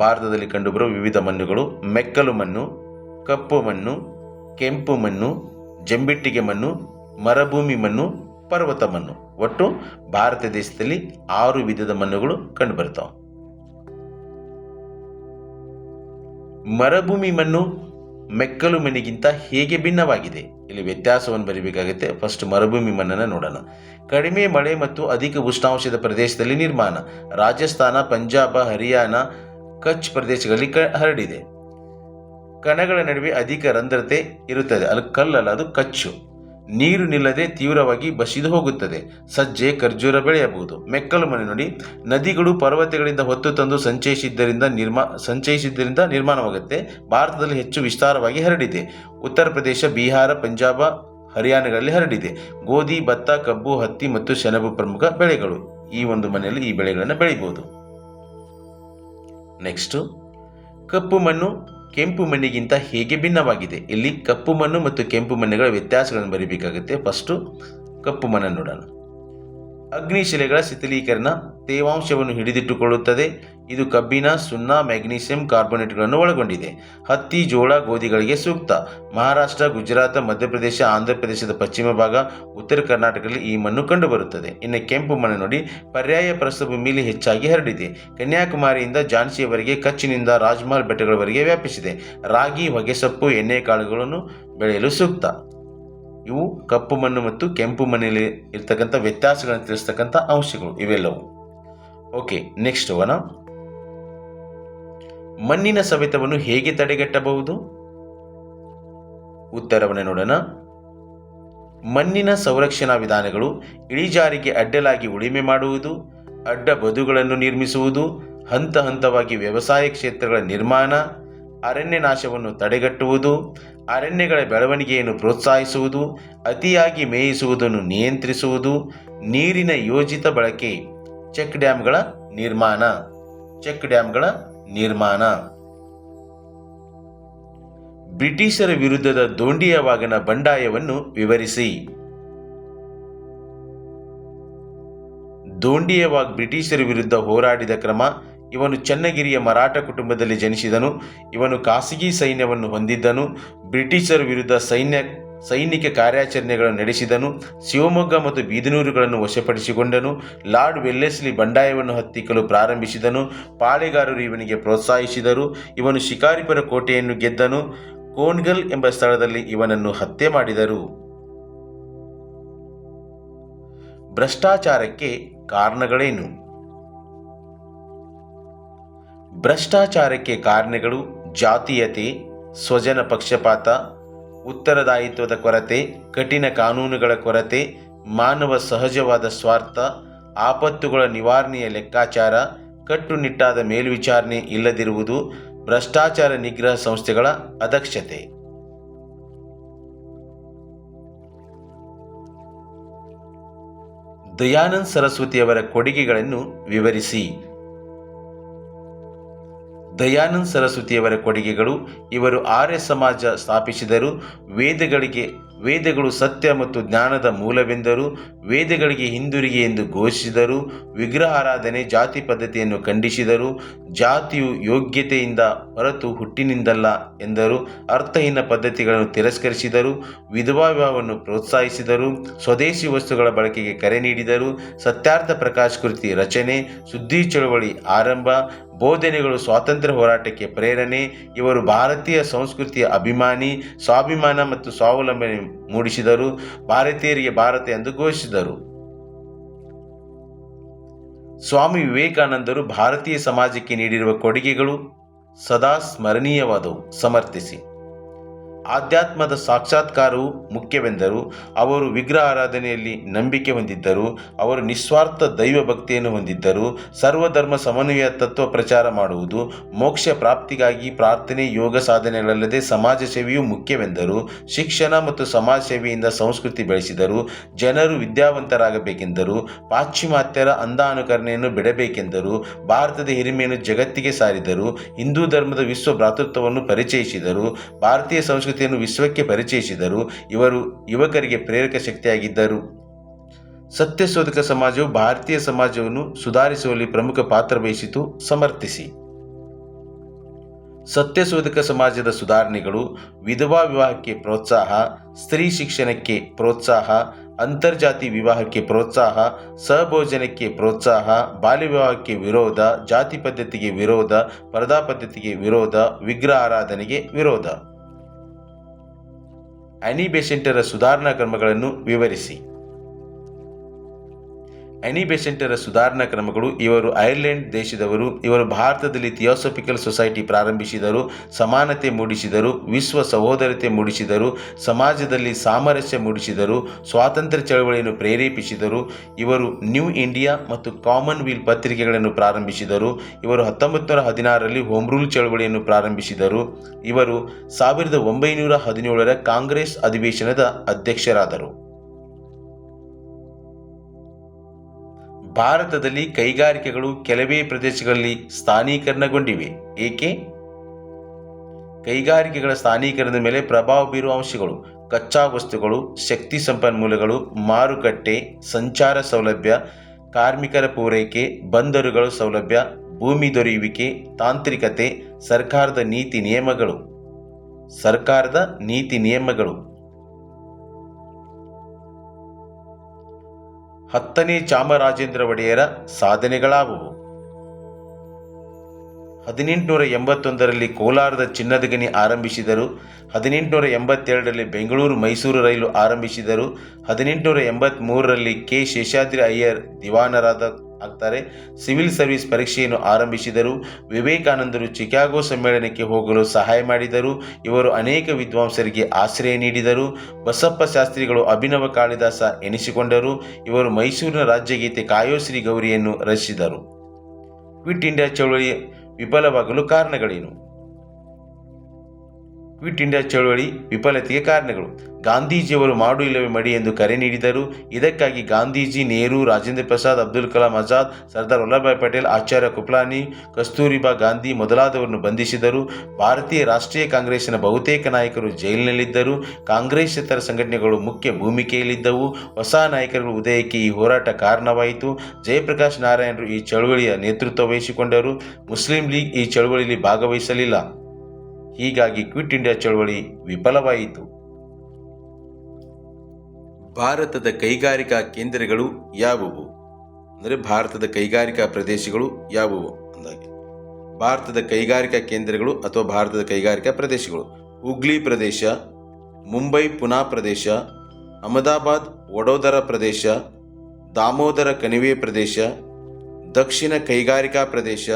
ಭಾರತದಲ್ಲಿ ಕಂಡುಬರುವ ವಿವಿಧ ಮಣ್ಣುಗಳು: ಮೆಕ್ಕಲು ಮಣ್ಣು, ಕಪ್ಪು ಮಣ್ಣು, ಕೆಂಪು ಮಣ್ಣು, ಜಂಬಿಟ್ಟಿಗೆ ಮಣ್ಣು, ಮರುಭೂಮಿ ಮಣ್ಣು, ಪರ್ವತ ಮಣ್ಣು. ಒಟ್ಟು ಭಾರತ ದೇಶದಲ್ಲಿ 6 ವಿಧದ ಮಣ್ಣುಗಳು ಕಂಡುಬರುತ್ತವೆ. ಮರುಭೂಮಿ ಮಣ್ಣು ಮೆಕ್ಕಲು ಮಣ್ಣಿಗಿಂತ ಹೇಗೆ ಭಿನ್ನವಾಗಿದೆ? ಇಲ್ಲಿ ವ್ಯತ್ಯಾಸವನ್ನು ಬರೀಬೇಕಾಗುತ್ತೆ. ಫಸ್ಟ್ ಮರುಭೂಮಿ ಮಣ್ಣನ್ನು ನೋಡೋಣ. ಕಡಿಮೆ ಮಳೆ ಮತ್ತು ಅಧಿಕ ಉಷ್ಣಾಂಶದ ಪ್ರದೇಶದಲ್ಲಿ ನಿರ್ಮಾಣ. ರಾಜಸ್ಥಾನ, ಪಂಜಾಬ, ಹರಿಯಾಣ, ಕಚ್ ಪ್ರದೇಶಗಳಲ್ಲಿ ಹರಡಿದೆ. ಕಣಗಳ ನಡುವೆ ಅಧಿಕ ರಂಧ್ರತೆ ಇರುತ್ತದೆ. ಅಲ್ಲಿ ಕಲ್ಲಲ್ಲ, ಅದು ಕಚ್ಚು. ನೀರು ನಿಲ್ಲದೆ ತೀವ್ರವಾಗಿ ಬಸಿದು ಹೋಗುತ್ತದೆ. ಸಜ್ಜೆ, ಖರ್ಜೂರ ಬೆಳೆಯಬಹುದು. ಮೆಕ್ಕಲು ಮಣ್ಣು ನೋಡಿ, ನದಿಗಳು ಪರ್ವತಗಳಿಂದ ಹೊತ್ತು ತಂದು ಸಂಚಯಿಸಿದ್ದರಿಂದ ನಿರ್ಮಾಣವಾಗುತ್ತೆ. ಭಾರತದಲ್ಲಿ ಹೆಚ್ಚು ವಿಸ್ತಾರವಾಗಿ ಹರಡಿದೆ. ಉತ್ತರ ಪ್ರದೇಶ, ಬಿಹಾರ, ಪಂಜಾಬ, ಹರಿಯಾಣಗಳಲ್ಲಿ ಹರಡಿದೆ. ಗೋಧಿ, ಭತ್ತ, ಕಬ್ಬು, ಹತ್ತಿ ಮತ್ತು ಸೆಣಬು ಪ್ರಮುಖ ಬೆಳೆಗಳು. ಈ ಒಂದು ಮನೆಯಲ್ಲಿ ಈ ಬೆಳೆಗಳನ್ನು ಬೆಳಿಬಹುದು. ನೆಕ್ಸ್ಟು, ಕಪ್ಪು ಮಣ್ಣು ಕೆಂಪು ಮಣ್ಣಿಗಿಂತ ಹೇಗೆ ಭಿನ್ನವಾಗಿದೆ? ಇಲ್ಲಿ ಕಪ್ಪು ಮಣ್ಣು ಮತ್ತು ಕೆಂಪು ಮಣ್ಣುಗಳ ವ್ಯತ್ಯಾಸಗಳನ್ನು ಬರೀಬೇಕಾಗುತ್ತೆ. ಫಸ್ಟು ಕಪ್ಪು ಮಣ್ಣನ್ನು ನೋಡೋಣ. ಅಗ್ನಿಶಿಲೆಗಳ ಶಿಥಿಲೀಕರಣ ತೇವಾಂಶವನ್ನು ಹಿಡಿದಿಟ್ಟುಕೊಳ್ಳುತ್ತದೆ. ಇದು ಕಬ್ಬಿಣ, ಸುಣ್ಣ, ಮ್ಯಾಗ್ನೀಸಿಯಂ ಕಾರ್ಬೋನೇಟ್ಗಳನ್ನು ಒಳಗೊಂಡಿದೆ. ಹತ್ತಿ, ಜೋಳ, ಗೋಧಿಗಳಿಗೆ ಸೂಕ್ತ. ಮಹಾರಾಷ್ಟ್ರ, ಗುಜರಾತ್, ಮಧ್ಯಪ್ರದೇಶ, ಆಂಧ್ರಪ್ರದೇಶದ ಪಶ್ಚಿಮ ಭಾಗ, ಉತ್ತರ ಕರ್ನಾಟಕದಲ್ಲಿ ಈ ಮಣ್ಣು ಕಂಡುಬರುತ್ತದೆ. ಇನ್ನು ಕೆಂಪು ಮಣ್ಣು ನೋಡಿ, ಪರ್ಯಾಯ ಪ್ರಸ್ಥಭೂಮಿಯಲ್ಲಿ ಹೆಚ್ಚಾಗಿ ಹರಡಿದೆ. ಕನ್ಯಾಕುಮಾರಿಯಿಂದ ಝಾನ್ಸಿಯವರೆಗೆ, ಕಚ್ನಿಂದ ರಾಜ್ಮಹಲ್ ಬೆಟ್ಟಗಳವರೆಗೆ ವ್ಯಾಪಿಸಿದೆ. ರಾಗಿ, ಹೊಗೆಸೊಪ್ಪು, ಎಣ್ಣೆಕಾಳುಗಳನ್ನು ಬೆಳೆಯಲು ಸೂಕ್ತ. ಇವು ಕಪ್ಪು ಮಣ್ಣು ಮತ್ತು ಕೆಂಪು ಮಣ್ಣಲ್ಲಿ ಇರ್ತಕ್ಕಂಥ ವ್ಯತ್ಯಾಸಗಳನ್ನು ತಿಳಿಸ್ತಕ್ಕಂಥ ಅಂಶಗಳು ಇವೆಲ್ಲವು. ಓಕೆ, ನೆಕ್ಸ್ಟ್ ಹೋಗೋಣ. ಮಣ್ಣಿನ ಸವೆತವನ್ನು ಹೇಗೆ ತಡೆಗಟ್ಟಬಹುದು? ಉತ್ತರವನ್ನು ನೋಡೋಣ. ಮಣ್ಣಿನ ಸಂರಕ್ಷಣಾ ವಿಧಾನಗಳು ಇಳಿಜಾರಿಗೆ ಅಡ್ಡಲಾಗಿ ಉಳುಮೆ ಮಾಡುವುದು, ಅಡ್ಡ ಬದುಗಳನ್ನು ನಿರ್ಮಿಸುವುದು, ಹಂತ ಹಂತವಾಗಿ ವ್ಯವಸಾಯ ಕ್ಷೇತ್ರಗಳ ನಿರ್ಮಾಣ, ಅರಣ್ಯ ನಾಶವನ್ನು ತಡೆಗಟ್ಟುವುದು, ಅರಣ್ಯಗಳ ಬೆಳವಣಿಗೆಯನ್ನು ಪ್ರೋತ್ಸಾಹಿಸುವುದು, ಅತಿಯಾಗಿ ಮೇಯಿಸುವುದನ್ನು ನಿಯಂತ್ರಿಸುವುದು, ನೀರಿನ ಯೋಜಿತ ಬಳಕೆ, ಚೆಕ್ ಡ್ಯಾಂಗಳ ನಿರ್ಮಾಣ. ಬ್ರಿಟಿಷರ ವಿರುದ್ಧದ ದೋಂಡಿಯವಾಗನ ಬಂಡಾಯವನ್ನು ವಿವರಿಸಿ. ದೋಂಡಿಯವಾಗ್ ಬ್ರಿಟಿಷರ ವಿರುದ್ಧ ಹೋರಾಡಿದ ಕ್ರಮ. ಇವನು ಚನ್ನಗಿರಿಯ ಮರಾಠ ಕುಟುಂಬದಲ್ಲಿ ಜನಿಸಿದನು. ಇವನು ಖಾಸಗಿ ಸೈನ್ಯವನ್ನು ಹೊಂದಿದ್ದನು. ಬ್ರಿಟಿಷರ ವಿರುದ್ಧ ಸೈನಿಕ ಕಾರ್ಯಾಚರಣೆಗಳನ್ನು ನಡೆಸಿದನು. ಶಿವಮೊಗ್ಗ ಮತ್ತು ಬೀದನೂರುಗಳನ್ನು ವಶಪಡಿಸಿಕೊಂಡನು. ಲಾರ್ಡ್ ವೆಲ್ಲೆಸ್ಲಿ ಬಂಡಾಯವನ್ನು ಹತ್ತಿಕ್ಕಲು ಪ್ರಾರಂಭಿಸಿದನು. ಪಾಳೆಗಾರರು ಇವನಿಗೆ ಪ್ರೋತ್ಸಾಹಿಸಿದರು. ಇವನು ಶಿಕಾರಿಪುರ ಕೋಟೆಯನ್ನು ಗೆದ್ದನು. ಕೋನ್ಗಲ್ ಎಂಬ ಸ್ಥಳದಲ್ಲಿ ಇವನನ್ನು ಹತ್ಯೆ ಮಾಡಿದರು. ಭ್ರಷ್ಟಾಚಾರಕ್ಕೆ ಕಾರಣಗಳೇನು? ಭ್ರಷ್ಟಾಚಾರಕ್ಕೆ ಕಾರಣಗಳು ಜಾತೀಯತೆ, ಸ್ವಜನ ಪಕ್ಷಪಾತ, ಉತ್ತರದಾಯಿತ್ವದ ಕೊರತೆ, ಕಠಿಣ ಕಾನೂನುಗಳ ಕೊರತೆ, ಮಾನವ ಸಹಜವಾದ ಸ್ವಾರ್ಥ, ಆಪತ್ತುಗಳ ನಿವಾರಣೆಯ ಲೆಕ್ಕಾಚಾರ, ಕಟ್ಟುನಿಟ್ಟಾದ ಮೇಲ್ವಿಚಾರಣೆ ಇಲ್ಲದಿರುವುದು, ಭ್ರಷ್ಟಾಚಾರ ನಿಗ್ರಹ ಸಂಸ್ಥೆಗಳ ಅದಕ್ಷತೆ. ದಯಾನಂದ ಸರಸ್ವತಿಯವರ ಕೊಡುಗೆಗಳನ್ನು ವಿವರಿಸಿ. ದಯಾನಂದ ಸರಸ್ವತಿಯವರ ಕೊಡುಗೆಗಳು. ಇವರು ಆರ್ಯ ಸಮಾಜ ಸ್ಥಾಪಿಸಿದರು. ವೇದಗಳು ಸತ್ಯ ಮತ್ತು ಜ್ಞಾನದ ಮೂಲವೆಂದರು. ವೇದಗಳಿಗೆ ಹಿಂದಿರುಗಿ ಎಂದು ಘೋಷಿಸಿದರು. ವಿಗ್ರಹಾರಾಧನೆ, ಜಾತಿ ಪದ್ಧತಿಯನ್ನು ಖಂಡಿಸಿದರು. ಜಾತಿಯು ಯೋಗ್ಯತೆಯಿಂದ ಹೊರತು ಹುಟ್ಟಿನಿಂದಲ್ಲ ಎಂದರು. ಅರ್ಥಹೀನ ಪದ್ಧತಿಗಳನ್ನು ತಿರಸ್ಕರಿಸಿದರು. ವಿಧವಾ ವಿವಾಹವನ್ನು ಪ್ರೋತ್ಸಾಹಿಸಿದರು. ಸ್ವದೇಶಿ ವಸ್ತುಗಳ ಬಳಕೆಗೆ ಕರೆ ನೀಡಿದರು. ಸತ್ಯಾರ್ಥ ಪ್ರಕಾಶ್ ಕೃತಿ ರಚನೆ, ಸುದ್ದಿ ಚಳವಳಿ ಆರಂಭ, ಬೋಧನೆಗಳು ಸ್ವಾತಂತ್ರ್ಯ ಹೋರಾಟಕ್ಕೆ ಪ್ರೇರಣೆ. ಇವರು ಭಾರತೀಯ ಸಂಸ್ಕೃತಿಯ ಅಭಿಮಾನಿ, ಸ್ವಾಭಿಮಾನ ಮತ್ತು ಸ್ವಾವಲಂಬನೆ ಮೂಡಿಸಿದರು. ಭಾರತೀಯರಿಗೆ ಭಾರತ ಎಂದು ಘೋಷಿಸಿದರು. ಸ್ವಾಮಿ ವಿವೇಕಾನಂದರು ಭಾರತೀಯ ಸಮಾಜಕ್ಕೆ ನೀಡಿರುವ ಕೊಡುಗೆಗಳು ಸದಾ ಸ್ಮರಣೀಯವಾದವು. ಸಮರ್ಥಿಸಿ. ಆಧ್ಯಾತ್ಮದ ಸಾಕ್ಷಾತ್ಕಾರವು ಮುಖ್ಯವೆಂದರು. ಅವರು ವಿಗ್ರಹ ಆರಾಧನೆಯಲ್ಲಿ ನಂಬಿಕೆ ಹೊಂದಿದ್ದರು. ಅವರು ನಿಸ್ವಾರ್ಥ ದೈವ ಭಕ್ತಿಯನ್ನು ಹೊಂದಿದ್ದರು. ಸರ್ವಧರ್ಮ ಸಮನ್ವಯ ತತ್ವ ಪ್ರಚಾರ ಮಾಡುವುದು, ಮೋಕ್ಷ ಪ್ರಾಪ್ತಿಗಾಗಿ ಪ್ರಾರ್ಥನೆ, ಯೋಗ ಸಾಧನೆಗಳಲ್ಲದೆ ಸಮಾಜ ಸೇವೆಯೂ ಮುಖ್ಯವೆಂದರು. ಶಿಕ್ಷಣ ಮತ್ತು ಸಮಾಜ ಸೇವೆಯಿಂದ ಸಂಸ್ಕೃತಿ ಬೆಳೆಸಿದರು. ಜನರು ವಿದ್ಯಾವಂತರಾಗಬೇಕೆಂದರು. ಪಾಶ್ಚಿಮಾತ್ಯರ ಅಂಧಾನುಕರಣೆಯನ್ನು ಬಿಡಬೇಕೆಂದರು. ಭಾರತದ ಹಿರಿಮೆಯನ್ನು ಜಗತ್ತಿಗೆ ಸಾರಿದರು. ಹಿಂದೂ ಧರ್ಮದ ವಿಶ್ವ ಭ್ರಾತೃತ್ವವನ್ನು ಪರಿಚಯಿಸಿದರು. ಭಾರತೀಯ ಸಂಸ್ಕೃತಿಯನ್ನು ವಿಶ್ವಕ್ಕೆ ಪರಿಚಯಿಸಿದರು. ಇವರು ಯುವಕರಿಗೆ ಪ್ರೇರಕ ಶಕ್ತಿಯಾಗಿದ್ದರು. ಸತ್ಯಶೋಧಕ ಸಮಾಜವು ಭಾರತೀಯ ಸಮಾಜವನ್ನು ಸುಧಾರಿಸುವಲ್ಲಿ ಪ್ರಮುಖ ಪಾತ್ರ ವಹಿಸಿತು. ಸಮರ್ಥಿಸಿ. ಸತ್ಯಶೋಧಕ ಸಮಾಜದ ಸುಧಾರಣೆಗಳು: ವಿಧವಾ ವಿವಾಹಕ್ಕೆ ಪ್ರೋತ್ಸಾಹ, ಸ್ತ್ರೀ ಶಿಕ್ಷಣಕ್ಕೆ ಪ್ರೋತ್ಸಾಹ, ಅಂತರ್ಜಾತಿ ವಿವಾಹಕ್ಕೆ ಪ್ರೋತ್ಸಾಹ, ಸಹಭೋಜನಕ್ಕೆ ಪ್ರೋತ್ಸಾಹ, ಬಾಲ್ಯ ವಿವಾಹಕ್ಕೆ ವಿರೋಧ, ಜಾತಿ ಪದ್ಧತಿಗೆ ವಿರೋಧ, ಪರದಾ ಪದ್ಧತಿಗೆ ವಿರೋಧ, ವಿಗ್ರಹ ಆರಾಧನೆಗೆ ವಿರೋಧ. ಆನಿ ಬೆಸೆಂಟರ ಸುಧಾರಣಾ ಕ್ರಮಗಳನ್ನು ವಿವರಿಸಿ. ಆನಿ ಬೆಸೆಂಟರ ಸುಧಾರಣಾ ಕ್ರಮಗಳು: ಇವರು ಐರ್ಲೆಂಡ್ ದೇಶದವರು. ಇವರು ಭಾರತದಲ್ಲಿ ಥಿಯೋಸಾಫಿಕಲ್ ಸೊಸೈಟಿ ಪ್ರಾರಂಭಿಸಿದರು. ಸಮಾನತೆ ಮೂಡಿಸಿದರು. ವಿಶ್ವ ಸಹೋದರತೆ ಮೂಡಿಸಿದರು. ಸಮಾಜದಲ್ಲಿ ಸಾಮರಸ್ಯ ಮೂಡಿಸಿದರು. ಸ್ವಾತಂತ್ರ್ಯ ಚಳವಳಿಯನ್ನು ಪ್ರೇರೇಪಿಸಿದರು. ಇವರು ನ್ಯೂ ಇಂಡಿಯಾ ಮತ್ತು ಕಾಮನ್ವೆಲ್ತ್ ಪತ್ರಿಕೆಗಳನ್ನು ಪ್ರಾರಂಭಿಸಿದರು. ಇವರು 1916ರಲ್ಲಿ ಹೋಮ್ ರೂಲ್ ಚಳವಳಿಯನ್ನು ಪ್ರಾರಂಭಿಸಿದರು. ಇವರು 1917ರ ಕಾಂಗ್ರೆಸ್ ಅಧಿವೇಶನದ ಅಧ್ಯಕ್ಷರಾದರು. ಭಾರತದಲ್ಲಿ ಕೈಗಾರಿಕೆಗಳು ಕೆಲವೇ ಪ್ರದೇಶಗಳಲ್ಲಿ ಸ್ಥಾನೀಕರಣಗೊಂಡಿವೆ. ಏಕೆ? ಕೈಗಾರಿಕೆಗಳ ಸ್ಥಾನೀಕರಣದ ಮೇಲೆ ಪ್ರಭಾವ ಬೀರುವ ಅಂಶಗಳು: ಕಚ್ಚಾ ವಸ್ತುಗಳು, ಶಕ್ತಿ ಸಂಪನ್ಮೂಲಗಳು, ಮಾರುಕಟ್ಟೆ, ಸಂಚಾರ ಸೌಲಭ್ಯ, ಕಾರ್ಮಿಕರ ಪೂರೈಕೆ, ಬಂದರುಗಳ ಸೌಲಭ್ಯ, ಭೂಮಿ ದೊರೆಯುವಿಕೆ, ತಾಂತ್ರಿಕತೆ, ಸರ್ಕಾರದ ನೀತಿ ನಿಯಮಗಳು. 10ನೇ ಚಾಮರಾಜೇಂದ್ರ ಒಡೆಯರ ಸಾಧನೆಗಳಾವುವು? 1881ರಲ್ಲಿ ಕೋಲಾರದ ಚಿನ್ನದ ಗಣಿ ಆರಂಭಿಸಿದರು. 1882ರಲ್ಲಿ ಬೆಂಗಳೂರು ಮೈಸೂರು ರೈಲು ಆರಂಭಿಸಿದರು. 1883ರಲ್ಲಿ ಕೆ. ಶೇಷಾದ್ರಿ ಅಯ್ಯರ್ ದಿವಾನರಾಗ್ತಾರೆ. ಸಿವಿಲ್ ಸರ್ವಿಸ್ ಪರೀಕ್ಷೆಯನ್ನು ಆರಂಭಿಸಿದರು. ವಿವೇಕಾನಂದರು ಚಿಕಾಗೋ ಸಮ್ಮೇಳನಕ್ಕೆ ಹೋಗಲು ಸಹಾಯ ಮಾಡಿದರು. ಇವರು ಅನೇಕ ವಿದ್ವಾಂಸರಿಗೆ ಆಶ್ರಯ ನೀಡಿದರು. ಬಸಪ್ಪ ಶಾಸ್ತ್ರಿಗಳು ಅಭಿನವ ಕಾಳಿದಾಸ ಎನಿಸಿಕೊಂಡರು. ಇವರು ಮೈಸೂರಿನ ರಾಜ್ಯಗೀತೆ ಕಾಯೋಶ್ರೀ ಗೌರಿಯನ್ನು ರಚಿಸಿದರು. ಕ್ವಿಟ್ ಇಂಡಿಯಾ ಚಳವಳಿ ವಿಫಲವಾಗಲು ಕಾರಣಗಳೇನು? ಕ್ವಿಟ್ ಇಂಡಿಯಾ ಚಳವಳಿ ವಿಫಲತೆಗೆ ಕಾರಣಗಳು: ಗಾಂಧೀಜಿಯವರು ಮಾಡು ಇಲ್ಲವೇ ಮಡಿ ಎಂದು ಕರೆ ನೀಡಿದರು. ಇದಕ್ಕಾಗಿ ಗಾಂಧೀಜಿ, ನೆಹರು, ರಾಜೇಂದ್ರ ಪ್ರಸಾದ್, ಅಬ್ದುಲ್ ಕಲಾಂ ಆಜಾದ್, ಸರ್ದಾರ್ ವಲ್ಲಭಭಾಯ್ ಪಟೇಲ್, ಆಚಾರ್ಯ ಕೃಪಲಾನಿ, ಕಸ್ತೂರಿಬಾ ಗಾಂಧಿ ಮೊದಲಾದವರನ್ನು ಬಂಧಿಸಿದರು. ಭಾರತೀಯ ರಾಷ್ಟ್ರೀಯ ಕಾಂಗ್ರೆಸ್ಸಿನ ಬಹುತೇಕ ನಾಯಕರು ಜೈಲಿನಲ್ಲಿದ್ದರು. ಕಾಂಗ್ರೆಸ್ಸೇತರ ಸಂಘಟನೆಗಳು ಮುಖ್ಯ ಭೂಮಿಕೆಯಲ್ಲಿದ್ದವು. ಹೊಸ ನಾಯಕರ ಉದಯಕ್ಕೆ ಈ ಹೋರಾಟ ಕಾರಣವಾಯಿತು. ಜಯಪ್ರಕಾಶ್ ನಾರಾಯಣರು ಈ ಚಳವಳಿಯ ನೇತೃತ್ವ ವಹಿಸಿಕೊಂಡರು. ಮುಸ್ಲಿಂ ಲೀಗ್ ಈ ಚಳವಳಿಯಲ್ಲಿ ಭಾಗವಹಿಸಲಿಲ್ಲ. ಹೀಗಾಗಿ ಕ್ವಿಟ್ ಇಂಡಿಯಾ ಚಳವಳಿ ವಿಫಲವಾಯಿತು. ಭಾರತದ ಕೈಗಾರಿಕಾ ಕೇಂದ್ರಗಳು ಯಾವುವು? ಅಂದರೆ ಭಾರತದ ಕೈಗಾರಿಕಾ ಪ್ರದೇಶಗಳು ಯಾವುವು ಅಂದಾಗೆ ಭಾರತದ ಕೈಗಾರಿಕಾ ಕೇಂದ್ರಗಳು ಅಥವಾ ಭಾರತದ ಕೈಗಾರಿಕಾ ಪ್ರದೇಶಗಳು: ಹುಗ್ಲಿ ಪ್ರದೇಶ, ಮುಂಬೈ ಪುನಾ ಪ್ರದೇಶ, ಅಹಮದಾಬಾದ್ ವಡೋದರ ಪ್ರದೇಶ, ದಾಮೋದರ ಕಣಿವೆ ಪ್ರದೇಶ, ದಕ್ಷಿಣ ಕೈಗಾರಿಕಾ ಪ್ರದೇಶ,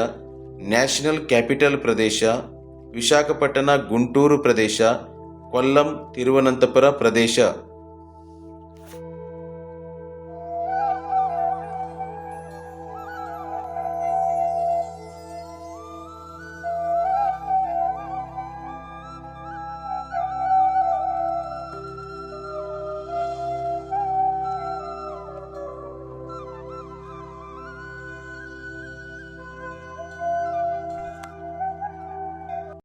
ನ್ಯಾಷನಲ್ ಕ್ಯಾಪಿಟಲ್ ಪ್ರದೇಶ, ವಿಶಾಖಪಟ್ಟಣ ಗುಂಟೂರು ಪ್ರದೇಶ, ಕೊಲ್ಲಂ ತಿರುವನಂತಪುರ ಪ್ರದೇಶ.